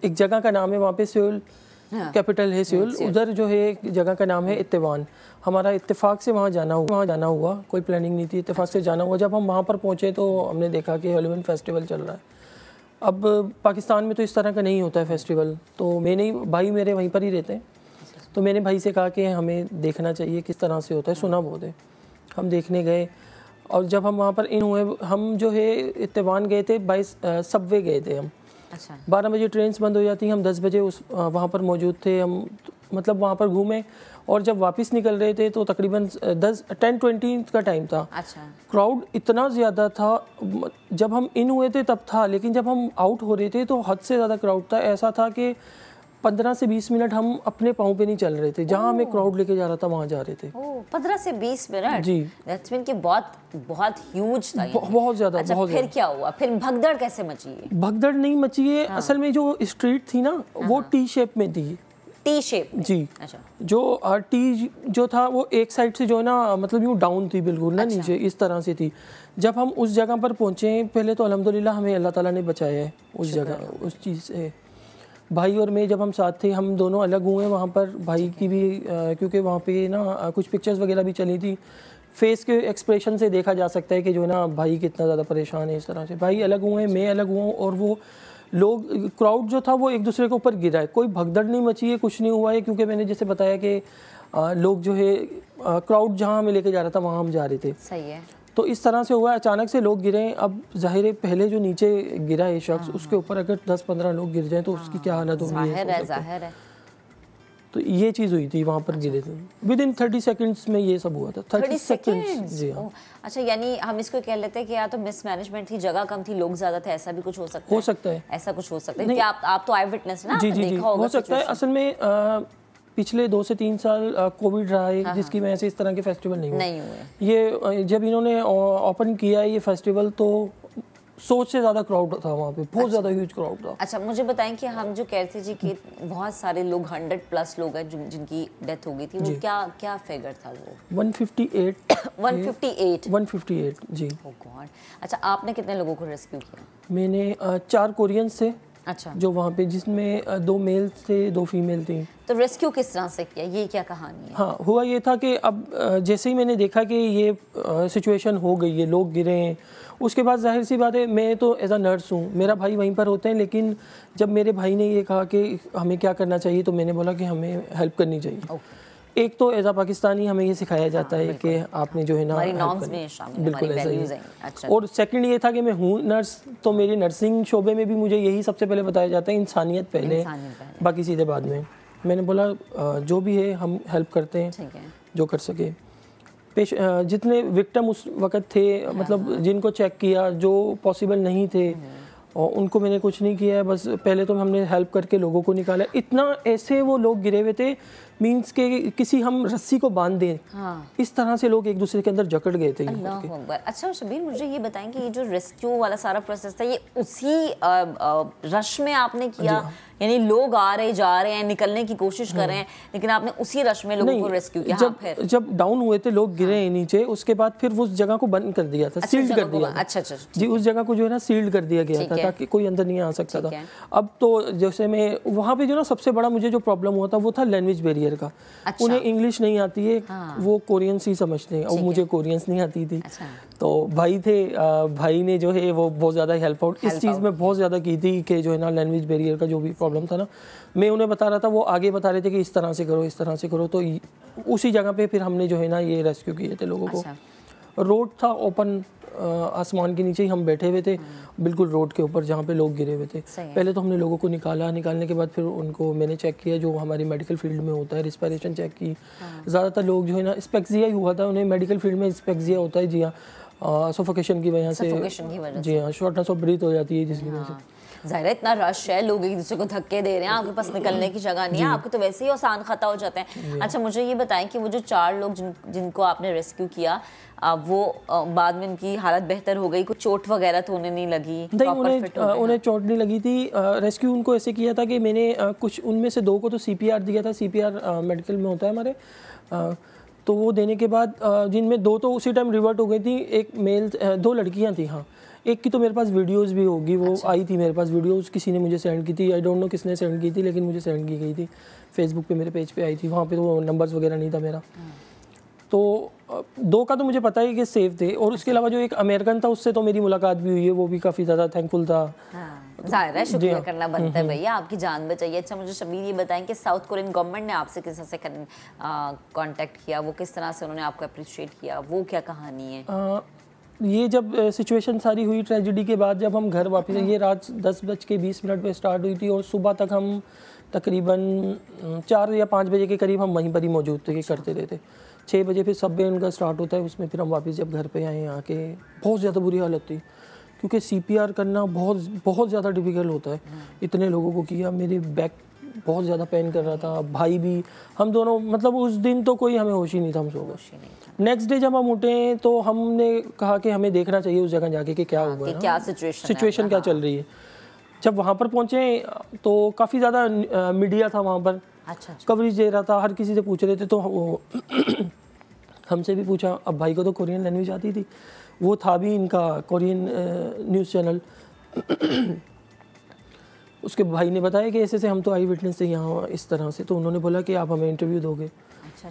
एक जगह का नाम है, वहाँ पे सियोल कैपिटल है सियोल, उधर जो है एक जगह का नाम है इत्तेवान। हमारा इत्तेफाक से वहाँ जाना हुआ, कोई प्लानिंग नहीं थी, इत्तेफाक से जाना हुआ। जब हम वहाँ पर पहुँचे तो हमने देखा कि हेलोवीन फेस्टिवल चल रहा है। अब पाकिस्तान में तो इस तरह का नहीं होता है फेस्टिवल, तो भाई मेरे वहीं पर ही रहते हैं, तो मैंने भाई से कहा कि हमें देखना चाहिए किस तरह से होता है, सुना बहुत है। हम देखने गए, और जब हम वहाँ पर इन हुए, हम जो है इत्तेवान गए थे, 22 सबवे गए थे हम। अच्छा। 12 बजे ट्रेन बंद हो जाती, हम 10 बजे वहाँ पर मौजूद थे। हम मतलब वहाँ पर घूमे, और जब वापस निकल रहे थे तो तकरीबन 10-20 का टाइम था। अच्छा। क्राउड इतना ज़्यादा था, जब हम इन हुए थे तब था, लेकिन जब हम आउट हो रहे थे तो हद से ज़्यादा क्राउड था। ऐसा था कि 15 से 20 मिनट हम अपने पाँव पे नहीं चल रहे थे, जहाँ हमें क्राउड लेके जा रहा था वहाँ जा रहे थे। 15 से 20 मिनट जी, दैट्स मीन कि बहुत ह्यूज था, बहुत ज़्यादा। अच्छा, बहुत फिर क्या हुआ? फिर भगदड़ कैसे मची है? भगदड़ नहीं मची है। हाँ। असल में जो स्ट्रीट थी ना, वो टी शेप में थी। टी शेप जी। अच्छा। जो टी जो था वो एक साइड से जो है ना, मतलब यूँ डाउन थी बिल्कुल ना। अच्छा। नीचे इस तरह से थी। जब हम उस जगह पर पहुँचे, पहले तो अल्हम्दुलिल्लाह हमें अल्लाह ताला ने बचाया है उस जगह, उस चीज़ से। भाई और मैं जब हम साथ थे, हम दोनों अलग हुए वहाँ पर। भाई की भी क्योंकि वहाँ पे ना कुछ पिक्चर्स वगैरह भी चली थी, फेस के एक्सप्रेशन से देखा जा सकता है कि जो है ना भाई कितना ज़्यादा परेशान है इस तरह से। भाई अलग हुए, मैं अलग हुआ, और वो लोग, क्राउड जो था वो एक दूसरे के ऊपर गिरा है, कोई भगदड़ नहीं मची है, कुछ नहीं हुआ है, क्योंकि मैंने जैसे बताया कि लोग जो है क्राउड जहाँ हमें लेके जा रहा था वहाँ हम जा रहे थे। सही है। तो इस तरह से हुआ, अचानक से लोग गिरे। अब जाहिर है पहले जो नीचे गिरा है शख्स, उसके ऊपर अगर 10-15 लोग गिर जाएं तो उसकी क्या हालत होगी, जाहिर है। तो ये चीज़ हुई थी वहाँ पर। गिरे थे विदिन 30 सेकंड्स में ये सब हुआ था। 30 सेकंड्स? जी हाँ। अच्छा, यानी हम इसको कह लेते हैं कि या तो मिसमैनेजमेंट थी, जगह कम थी, लोग ज़्यादा थे, ऐसा भी कुछ हो सकता है? हो सकता है, ऐसा कुछ हो सकता है। क्या आप तो आई विटनेस ना, जी जी, हो सकता है। असल में पिछले 2 से 3 साल कोविड रहा है, जिसकी वजह से इस तरह के फेस्टिवल नहीं हुए। ये जब इन्होंने ओपन किया है ये फेस्टिवल, तो सोच से ज़्यादा क्राउड था वहाँ पे, बहुत ज़्यादा ह्यूज क्राउड था। अच्छा, मुझे बताएं कि हम जो कह रहे थे जी कि बहुत सारे लोग 100+ लोग हैं जिनकी डेथ हो गई थी, वो क्या फिगर था वो? 158 जी। ओह गॉड। अच्छा, आपने कितने लोगों को रेस्क्यू किया? मैंने 4 कोरियंस थे। अच्छा। जो वहाँ पे, जिसमें 2 मेल थे, 2 फीमेल थी। तो रेस्क्यू किस तरह से किया, ये क्या कहानी है? हाँ, हुआ ये था कि अब जैसे ही मैंने देखा कि ये सिचुएशन हो गई है, लोग गिरे हैं, उसके बाद जाहिर सी बात है, मैं तो एज अ नर्स हूँ, मेरा भाई वहीं पर होते हैं, लेकिन जब मेरे भाई ने ये कहा कि हमें क्या करना चाहिए, तो मैंने बोला कि हमें हेल्प करनी चाहिए। एक तो एज अ पाकिस्तानी हमें ये सिखाया जाता है कि आपने जो है ना, बिल्कुल ऐसा ही है। अच्छा। और सेकंड ये था कि मैं हूँ नर्स, तो मेरे नर्सिंग शोबे में भी मुझे यही सबसे पहले बताया जाता है, इंसानियत पहले, बाकी चीज़ें बाद में। मैंने बोला जो भी है हम हेल्प करते हैं, जो कर सके। जितने विक्टिम उस वक़्त थे, मतलब जिनको चेक किया, जो पॉसिबल नहीं थे, और उनको मैंने कुछ नहीं किया है, बस पहले तो हमने हेल्प करके लोगों को निकाला। इतना ऐसे वो लोग गिरे हुए थे, मींस के किसी हम रस्सी को बांध दें, इस तरह से लोग एक दूसरे के अंदर जकड़ गए थे। अल्लाह अकबर। अच्छा शबीर, मुझे ये बताएं कि ये जो रेस्क्यू वाला सारा प्रोसेस था, ये उसी रश में आपने किया? यानी लोग आ रहे जा रहे हैं, निकलने की कोशिश कर रहे हैं, लेकिन आपने उसी रश में लोगों को रेस्क्यू किया? जब डाउन हुए थे, लोग गिरे नीचे, उसके बाद फिर उस जगह को बंद कर दिया था, सील्ड कर दिया। अच्छा जी, उस जगह को जो है ना सील्ड कर दिया गया था, ताकि कोई अंदर नहीं आ सकता था। अब तो जैसे मैं वहाँ पे जो ना सबसे बड़ा मुझे जो प्रॉब्लम हुआ था, वो था लैंग्वेज बैरियर का। उन्हें इंग्लिश नहीं आती है, वो कोरियंस ही समझते हैं, और मुझे कोरियंस नहीं आती थी। तो भाई थे, भाई ने जो है वो बहुत ज़्यादा हेल्प आउट इस चीज़ में बहुत ज़्यादा की थी कि जो है ना लैंग्वेज बैरियर का जो भी प्रॉब्लम था ना, मैं उन्हें बता रहा था, वो आगे बता रहे थे कि इस तरह से करो, इस तरह से करो। तो उसी जगह पे फिर हमने जो है ना ये रेस्क्यू किए थे लोगों को। रोड था ओपन, आसमान के नीचे ही हम बैठे हुए थे, बिल्कुल रोड के ऊपर जहाँ पे लोग गिरे हुए थे। पहले तो हमने लोगों को निकालने के बाद फिर उनको मैंने चेक किया, जो हमारी मेडिकल फील्ड में होता है, रिस्पिरेशन चेक की। ज़्यादातर लोग जो है ना स्पेक्सिया ही हुआ था, उन्हें मेडिकल फील्ड में स्पेक्सिया होता है। जी हाँ, सफोकेशन की वजह से, जी हाँ, शॉर्टनेस ऑफ ब्रीथ हो जाती है, जिसकी वजह से। ज़ाहिर है इतना रश है, लोग एक दूसरे को धक्के दे रहे हैं, आपके पास निकलने की जगह नहीं है, आपके तो वैसे ही आसान खता हो जाते हैं। अच्छा, मुझे ये बताएं कि वो जो 4 लोग जिनको आपने रेस्क्यू किया, वो बाद में उनकी हालत बेहतर हो गई, कुछ चोट वगैरह तो उन्हें नहीं लगी? नहीं, उन्हें चोट नहीं लगी थी। रेस्क्यू उनको ऐसे किया था कि मैंने कुछ उनमें से 2 को तो CPR दिया था, CPR मेडिकल में होता है हमारे, तो वो देने के बाद जिनमें 2 तो उसी टाइम रिवर्ट हो गई थी। एक मेल, 2 लड़कियां थी। हाँ, एक की तो मेरे पास वीडियोस भी होगी, वो आई थी मेरे पास वीडियोस, किसी ने मुझे सेंड की थी, आई डोंट नो किसने सेंड की थी, लेकिन मुझे सेंड की गई थी फेसबुक पे, मेरे पेज पे आई थी। वहाँ पे तो नंबर्स वगैरह नहीं था मेरा। तो 2 का तो मुझे पता है कि सेफ थे, और उसके अलावा जो एक अमेरिकन था, उससे तो मेरी मुलाकात भी हुई है, वो भी काफ़ी ज़्यादा थैंकफुल था। ज़ाहिर है शुक्रिया करना बनता है भैया, आपकी जान बचाइए। अच्छा, मुझे शबीर ये बताएं कि साउथ कोरियन गवर्नमेंट ने आपसे किस तरह से कांटेक्ट किया, वो किस तरह से उन्होंने आपको अप्रिशिएट किया, वो क्या कहानी है? ये जब सिचुएशन सारी हुई ट्रेजेडी के बाद, जब हम घर वापस, ये रात 10:20 पे स्टार्ट हुई थी, और सुबह तक हम तकरीबन 4 या 5 बजे के करीब हम वहीं पर ही मौजूद थे, करते रहते। 6 बजे फिर सब उनका स्टार्ट होता है, उसमें फिर हम वापस जब घर पे आए, आके बहुत ज़्यादा बुरी हालत थी, क्योंकि CPR करना बहुत ज़्यादा डिफ़िकल्ट होता है। इतने लोगों को किया, मेरी बैक बहुत ज़्यादा पेन कर रहा था, भाई भी, हम दोनों, मतलब उस दिन तो कोई हमें होश ही नहीं था, हम सो गए। नेक्स्ट डे जब हम उठे तो हमने कहा कि हमें देखना चाहिए उस जगह जाके कि क्या हुआ, क्या सिचुएशन क्या चल रही है। जब वहाँ पर पहुँचे तो काफ़ी ज़्यादा मीडिया था वहाँ पर, कवरेज दे रहा था, हर किसी से पूछ रहे थे। तो वो हमसे भी पूछा। अब भाई को तो कोरियन लैंग्वेज आती थी, वो था भी इनका कोरियन न्यूज़ चैनल। उसके भाई ने बताया कि ऐसे से हम तो आई विटनेस थे यहाँ इस तरह से, तो उन्होंने बोला कि आप हमें इंटरव्यू दोगे।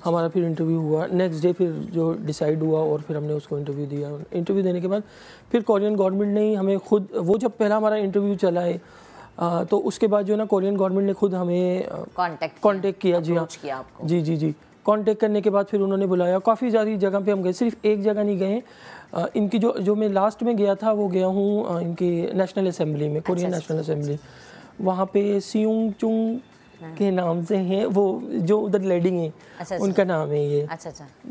हमारा फिर इंटरव्यू हुआ, नेक्स्ट डे फिर जो डिसाइड हुआ और फिर हमने उसको इंटरव्यू दिया। इंटरव्यू देने के बाद फिर कोरियन गवर्नमेंट ने ही हमें खुद, वो जब पहला हमारा इंटरव्यू चला है तो उसके बाद जो ना कोरियन गवर्नमेंट ने खुद हमें कांटेक्ट किया। जी हाँ, जी कांटेक्ट करने के बाद फिर उन्होंने बुलाया। काफ़ी सारी जगह पे हम गए, सिर्फ एक जगह नहीं गए। इनकी जो मैं लास्ट में गया था वो गया हूँ इनकी नेशनल असेंबली में, कोरियन नेशनल असेंबली। वहाँ पे सियोंग चुंग के नाम से हैं वो, जो उधर लीडिंग है उनका नाम है ये।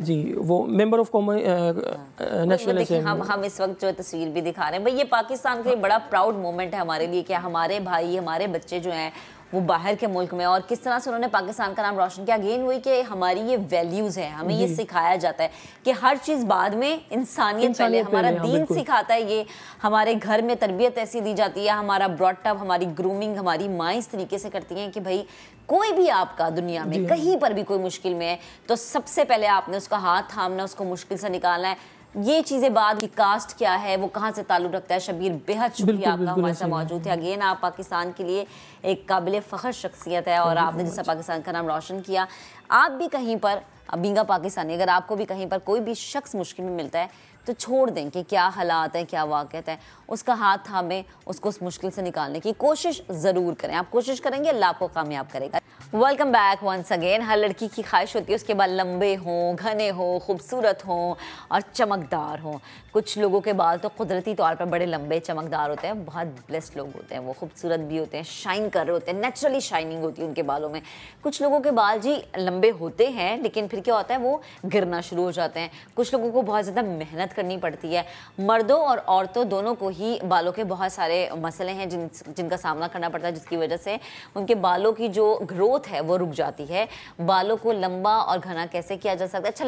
जी, वो मेंबर ऑफ नेशनल असेंबली। हम इस वक्त जो तस्वीर भी दिखा रहे हैं भाई, ये पाकिस्तान का बड़ा प्राउड मोमेंट है हमारे लिए कि हमारे भाई, हमारे बच्चे जो हैं वो बाहर के मुल्क में, और किस तरह से उन्होंने पाकिस्तान का नाम रोशन किया। अगेन वही कि हमारी ये वैल्यूज़ हैं, हमें ये सिखाया जाता है कि हर चीज़ बाद में, इंसानियत पहले। हमारा दीन सिखाता है ये, हमारे घर में तरबियत ऐसी दी जाती है, हमारा ब्रॉटअप, हमारी ग्रूमिंग हमारी माँ इस तरीके से करती हैं कि भाई कोई भी आपका दुनिया में कहीं पर भी कोई मुश्किल में है तो सबसे पहले आपने उसका हाथ थामना, उसको मुश्किल से निकालना है। ये चीज़ें बाद की कास्ट क्या है, वो कहाँ से ताल्लुक़ रखता है। शबीर, बेहद शुक्रिया आपका हमारे साथ मौजूद थे। अगेन आप पाकिस्तान के लिए एक काबिल फ़ख्र शख्सियत है और आपने जैसा पाकिस्तान का नाम रोशन किया। आप भी कहीं पर, बींगा पाकिस्तानी, अगर आपको भी कहीं पर कोई भी शख्स मुश्किल में मिलता है तो छोड़ दें कि क्या हालात है, क्या वाक़ियत है, उसका हाथ थामें, उसको उस मुश्किल से निकालने की कोशिश ज़रूर करें। आप कोशिश करेंगे, अल्लाह आपको कामयाब करेगा। Welcome back once again. हर लड़की की ख्वाहिश होती है उसके बाल लंबे हों, घने हों, खूबसूरत हों और चमकदार हों। कुछ लोगों के बाल तो कुदरती तौर पर बड़े लंबे चमकदार होते हैं, बहुत ब्लेस्ड लोग होते हैं, वो खूबसूरत भी होते हैं, शाइन कर रहे होते हैं, नेचुरली शाइनिंग होती है उनके बालों में। कुछ लोगों के बाल जी लंबे होते हैं लेकिन फिर क्या होता है, वो गिरना शुरू हो जाते हैं। कुछ लोगों को बहुत ज़्यादा मेहनत करनी पड़ती है। मर्दों और औरतों दोनों को ही बालों के बहुत सारे मसले हैं जिनका सामना करना पड़ता है, जिसकी वजह से उनके बालों की जो ग्रोथ है वो रुक जाती है। बालों को लंबा और घना कैसे किया जा सकता है? अच्छा,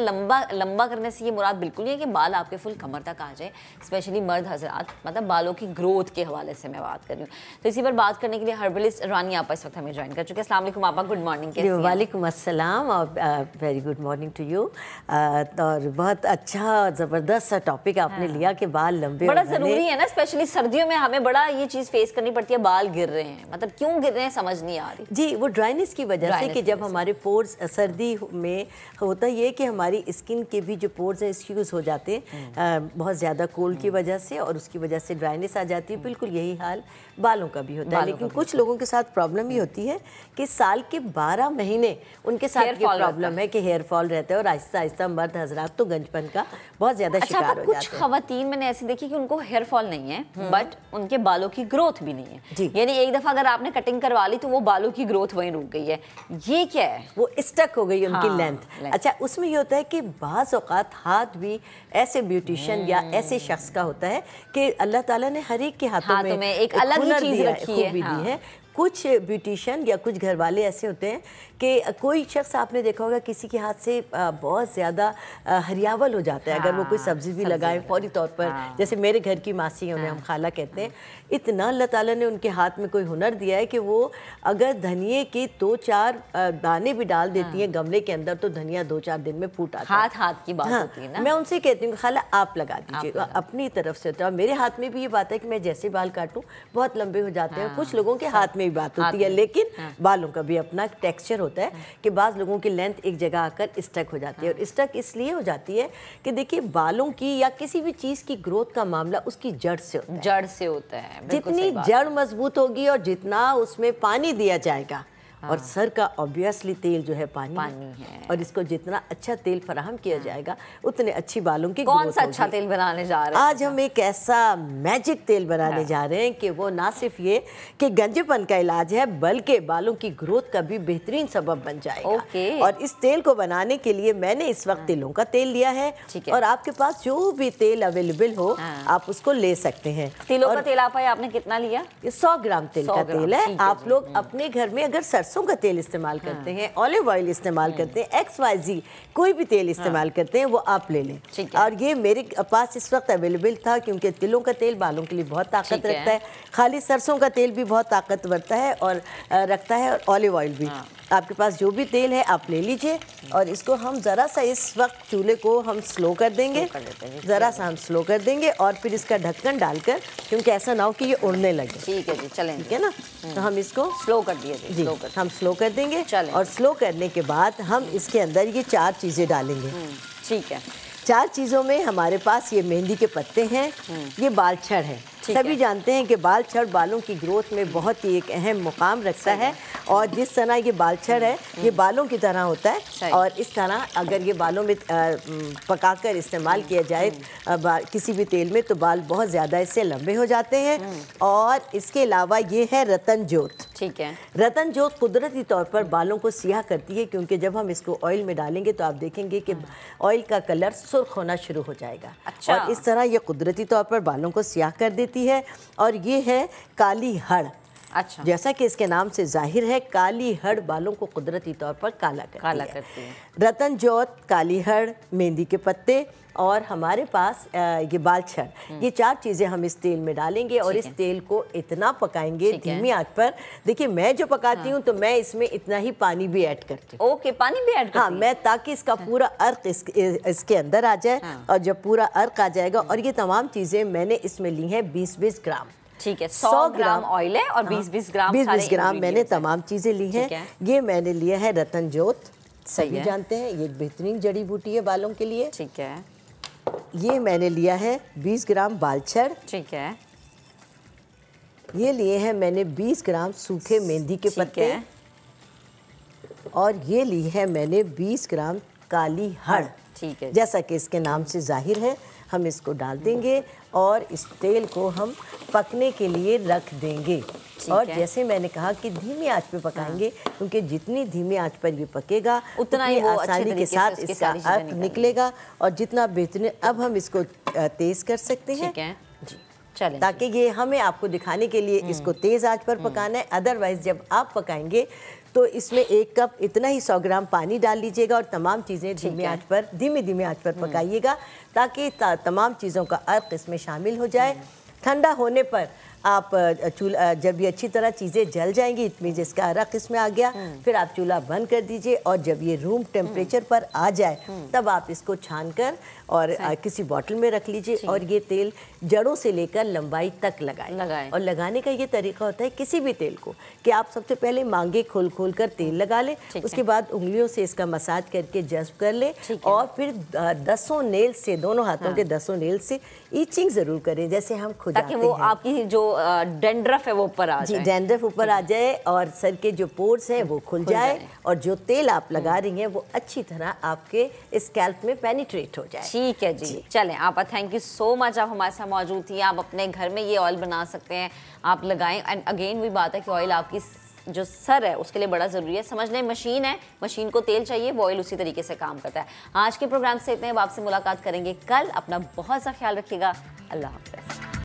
लंबा करने से ये मुराद बिल्कुल नहीं है कि बाल आपके फुल कमर तक आ जाए, स्पेशली मर्द हजरात, मतलब बालों की ग्रोथ के हवाले से मैं बात कर रही हूँ। तो इसी पर बात करने के लिए हर्बलिस्ट रानी आपा इस वक्त हमें ज्वाइन कर चुके हैं। अस्सलाम वालेकुम आपा, गुड मॉर्निंग। वालेकुम अस्सलाम और very good morning to you. और बहुत अच्छा ज़बरदस्त सा टॉपिक आपने लिया कि बाल लंबे, बड़ा ज़रूरी है ना, स्पेशली सर्दियों में हमें बड़ा ये चीज़ फेस करनी पड़ती है, बाल गिर रहे हैं, मतलब क्यों गिर रहे हैं समझ नहीं आ रही। जी, वो ड्राइनेस की वजह से कि जब हमारे पोर्स सर्दी में होता ये कि हमारी स्किन के भी जो पोर्स हैं एक्सक्यूज हो जाते हैं बहुत ज़्यादा कोल्ड की वजह से, और उसकी वजह से ड्राइनेस आ जाती है। बिल्कुल यही हाल बालों का भी होता है। लेकिन कुछ लोगों के साथ प्रॉब्लम ये होती है कि साल के 12 महीने उनके साथ ये प्रॉब्लम है कि हेयर फॉल रहता है और आहिस्ता आहिस्ता मर्द हजरात तो गंजपन का बहुत ज़्यादा शिकार हो जाते हैं। कुछ खवातीन मैंने ऐसी देखी कि उनको हेयर फॉल नहीं है बट उनके बालों की ग्रोथ भी नहीं है, यानी एक दफ़ा अगर आपने कटिंग करवा ली तो वो बालों की ग्रोथ वहीं रुक गई है। ये क्या है? वो स्टक हो गई उनकी लेंथ। अच्छा, उसमें ये होता है कि बाज़ औक़ात हाथ भी ऐसे ब्यूटिशियन या ऐसे शख्स का होता है कि अल्लाह ताला ने हर एक के हाथों में एक अलग ही चीज़ रखी है, दी है। कुछ ब्यूटिशियन या कुछ घर वाले ऐसे होते हैं कि कोई शख्स आपने देखा होगा किसी के हाथ से बहुत ज़्यादा हरियावल हो जाता है। अगर वो कोई सब्ज़ी भी लगाए फौरी तौर पर, जैसे मेरे घर की मासी उन्हें हम खाला कहते हैं, इतना अल्लाह ताला ने उनके हाथ में कोई हुनर दिया है कि वो अगर धनिए के 2-4 दाने भी डाल देती हैं गमले के अंदर तो धनिया 2-4 दिन में फूट आता है। हाथ की बात होती है ना। मैं उनसे कहती हूँ खाला आप लगा दीजिए, अपनी तरफ से। तो मेरे हाथ में भी ये बात है कि मैं जैसे बाल काटूँ बहुत लंबे हो जाते हैं। कुछ लोगों के हाथ में भी बात होती है, लेकिन बालों का भी अपना टेक्सचर होता है कि बाज़ लोगों की लेंथ एक जगह आकर स्टक हो जाती है। और स्टक इसलिए हो जाती है कि देखिए बालों की या किसी भी चीज़ की ग्रोथ का मामला उसकी जड़ से होता है। जड़ से होता है। जितनी जड़ मजबूत होगी और जितना उसमें पानी दिया जाएगा, और सर का ऑब्वियसली तेल जो है पानी है, और इसको जितना अच्छा तेल फराहम किया जाएगा उतने अच्छी बालों की कौन सा अच्छा तेल बनाने जा रहे हैं? आज हम एक ऐसा मैजिक तेल बनाने जा रहे हैं कि वो ना सिर्फ ये कि गंजेपन का इलाज है बल्कि बालों की ग्रोथ का भी बेहतरीन सबब बन जाएगा। और इस तेल को बनाने के लिए मैंने इस वक्त तिलों का तेल लिया है, और आपके पास जो भी तेल अवेलेबल हो आप उसको ले सकते हैं। तिलों का तेल आपने कितना लिया? 100 ग्राम तिल का तेल है। आप लोग अपने घर में अगर सरसों का तेल इस्तेमाल करते हैं, ऑलिव ऑयल इस्तेमाल करते हैं, XYZ कोई भी तेल इस्तेमाल करते हैं वो आप ले लें। और ये मेरे पास इस वक्त अवेलेबल था क्योंकि तिलों का तेल बालों के लिए बहुत ताकत रखता है, खाली सरसों का तेल भी बहुत ताकत रखता है और ऑलिव ऑयल भी। आपके पास जो भी तेल है आप ले लीजिए और इसको हम ज़रा सा इस वक्त चूल्हे को हम स्लो कर देंगे, ज़रा सा हम स्लो कर देंगे और फिर इसका ढक्कन डालकर, क्योंकि ऐसा ना हो कि ये उड़ने लगे। ठीक है जी, चलें, ठीक है ना। तो हम इसको स्लो कर दिए जी, हम स्लो कर देंगे और स्लो करने के बाद हम इसके अंदर ये 4 चीज़ें डालेंगे। ठीक है, 4 चीज़ों में हमारे पास ये मेहंदी के पत्ते हैं, ये बाल छड़ है। सभी जानते हैं कि बाल छड़ बालों की ग्रोथ में बहुत ही एक अहम मुकाम रखता है और जिस तरह ये बाल छड़ है ये बालों की तरह होता है और इस तरह अगर ये बालों में पकाकर इस्तेमाल किया जाए किसी भी तेल में तो बाल बहुत ज़्यादा इससे लंबे हो जाते हैं। और इसके अलावा ये है रतन जोत। ठीक है, रतन जोत कुदरती तौर पर बालों को सियाह करती है, क्योंकि जब हम इसको ऑयल में डालेंगे तो आप देखेंगे कि ऑयल का कलर सुर्ख होना शुरू हो जाएगा। अच्छा। और इस तरह ये कुदरती तौर पर बालों को सियाह कर देती है। और ये है काली हड़। अच्छा, जैसा कि इसके नाम से जाहिर है, काली हड़ बालों को कुदरती तौर पर काला करती है। रतन जोत, काली हड़, मेहंदी के पत्ते और हमारे पास ये बाल छड़, ये 4 चीज़ें हम इस तेल में डालेंगे और इस तेल को इतना पकाएंगे धीमी आंच पर। देखिए मैं जो पकाती हूँ तो मैं इसमें इतना ही पानी भी ऐड करती हूँ। ओके, पानी भी ऐड करती हाँ, मैं ताकि इसका पूरा अर्क इसके अंदर आ जाए। और जब पूरा अर्क आ जाएगा, और ये तमाम चीज़ें मैंने इसमें ली हैं 20-20 ग्राम। ठीक है, 100 ग्राम ऑयल है और 20-20 ग्राम 20-20 ग्राम मैंने तमाम चीज़ें ली हैं। ये मैंने लिया है रतन जोत, सभी जानते हैं ये बेहतरीन जड़ी बूटी है बालों के लिए। ठीक है, ये मैंने लिया है 20 ग्राम बाल छड़। ठीक है, ये लिए हैं मैंने 20 ग्राम सूखे मेहंदी के पत्ते और ये ली है मैंने 20 ग्राम काली हड़। ठीक है, जैसा कि इसके नाम से जाहिर है, हम इसको डाल देंगे और इस तेल को हम पकने के लिए रख देंगे। और जैसे मैंने कहा कि धीमी आंच पे पकाएंगे, क्योंकि जितनी धीमी आंच पर ये पकेगा उतना ही वो आसानी के साथ इसका अर्क निकलेगा और जितना बेहतरीन। अब हम इसको तेज़ कर सकते हैं। ठीक है जी, चलें, ताकि ये हमें आपको दिखाने के लिए इसको तेज़ आंच पर पकाना है। अदरवाइज़ जब आप पकाएंगे तो इसमें 1 कप इतना ही 100 ग्राम पानी डाल लीजिएगा और तमाम चीज़ें धीमी आंच पर पकाइएगा, ताकि तमाम चीज़ों का अर्क इसमें शामिल हो जाए। ठंडा होने पर आप चूल्हा, जब ये अच्छी तरह चीज़ें जल जाएंगी, इतनी जिसका अर्क इसमें आ गया, फिर आप चूल्हा बंद कर दीजिए और जब ये रूम टेम्परेचर पर आ जाए तब आप इसको छान कर और किसी बॉटल में रख लीजिए और ये तेल जड़ों से लेकर लंबाई तक लगाएं। और लगाने का ये तरीका होता है किसी भी तेल को कि आप सबसे पहले मांगे खोल कर तेल लगा लें, उसके बाद उंगलियों से इसका मसाज करके जज्ब कर लें और फिर 10 नेल से, दोनों हाथों के 10 नेल से ईचिंग ज़रूर करें, जैसे हम खुजाते हैं, ताकि वो आपकी जो डेंड्रफ है वो ऊपर आ जाए। जी, डेंड्रफ ऊपर आ जाए और सर के जो पोर्स हैं वो खुल जाए और जो तेल आप लगा रही हैं वो अच्छी तरह आपके स्कैल्प में पेनिट्रेट हो जाए। ठीक है जी, चलें आप, थैंक यू सो मच, आप हमारे साथ मौजूद थी। आप अपने घर में ये ऑयल बना सकते हैं, आप लगाएं। एंड अगेन वही बात है कि ऑयल आपकी जो सर है उसके लिए बड़ा ज़रूरी है। समझ लें मशीन है, मशीन को तेल चाहिए, वो ऑयल उसी तरीके से काम करता है। आज के प्रोग्राम से इतने, आपसे मुलाकात करेंगे कल। अपना बहुत सा ख्याल रखिएगा। अल्लाह हाफ़िज़।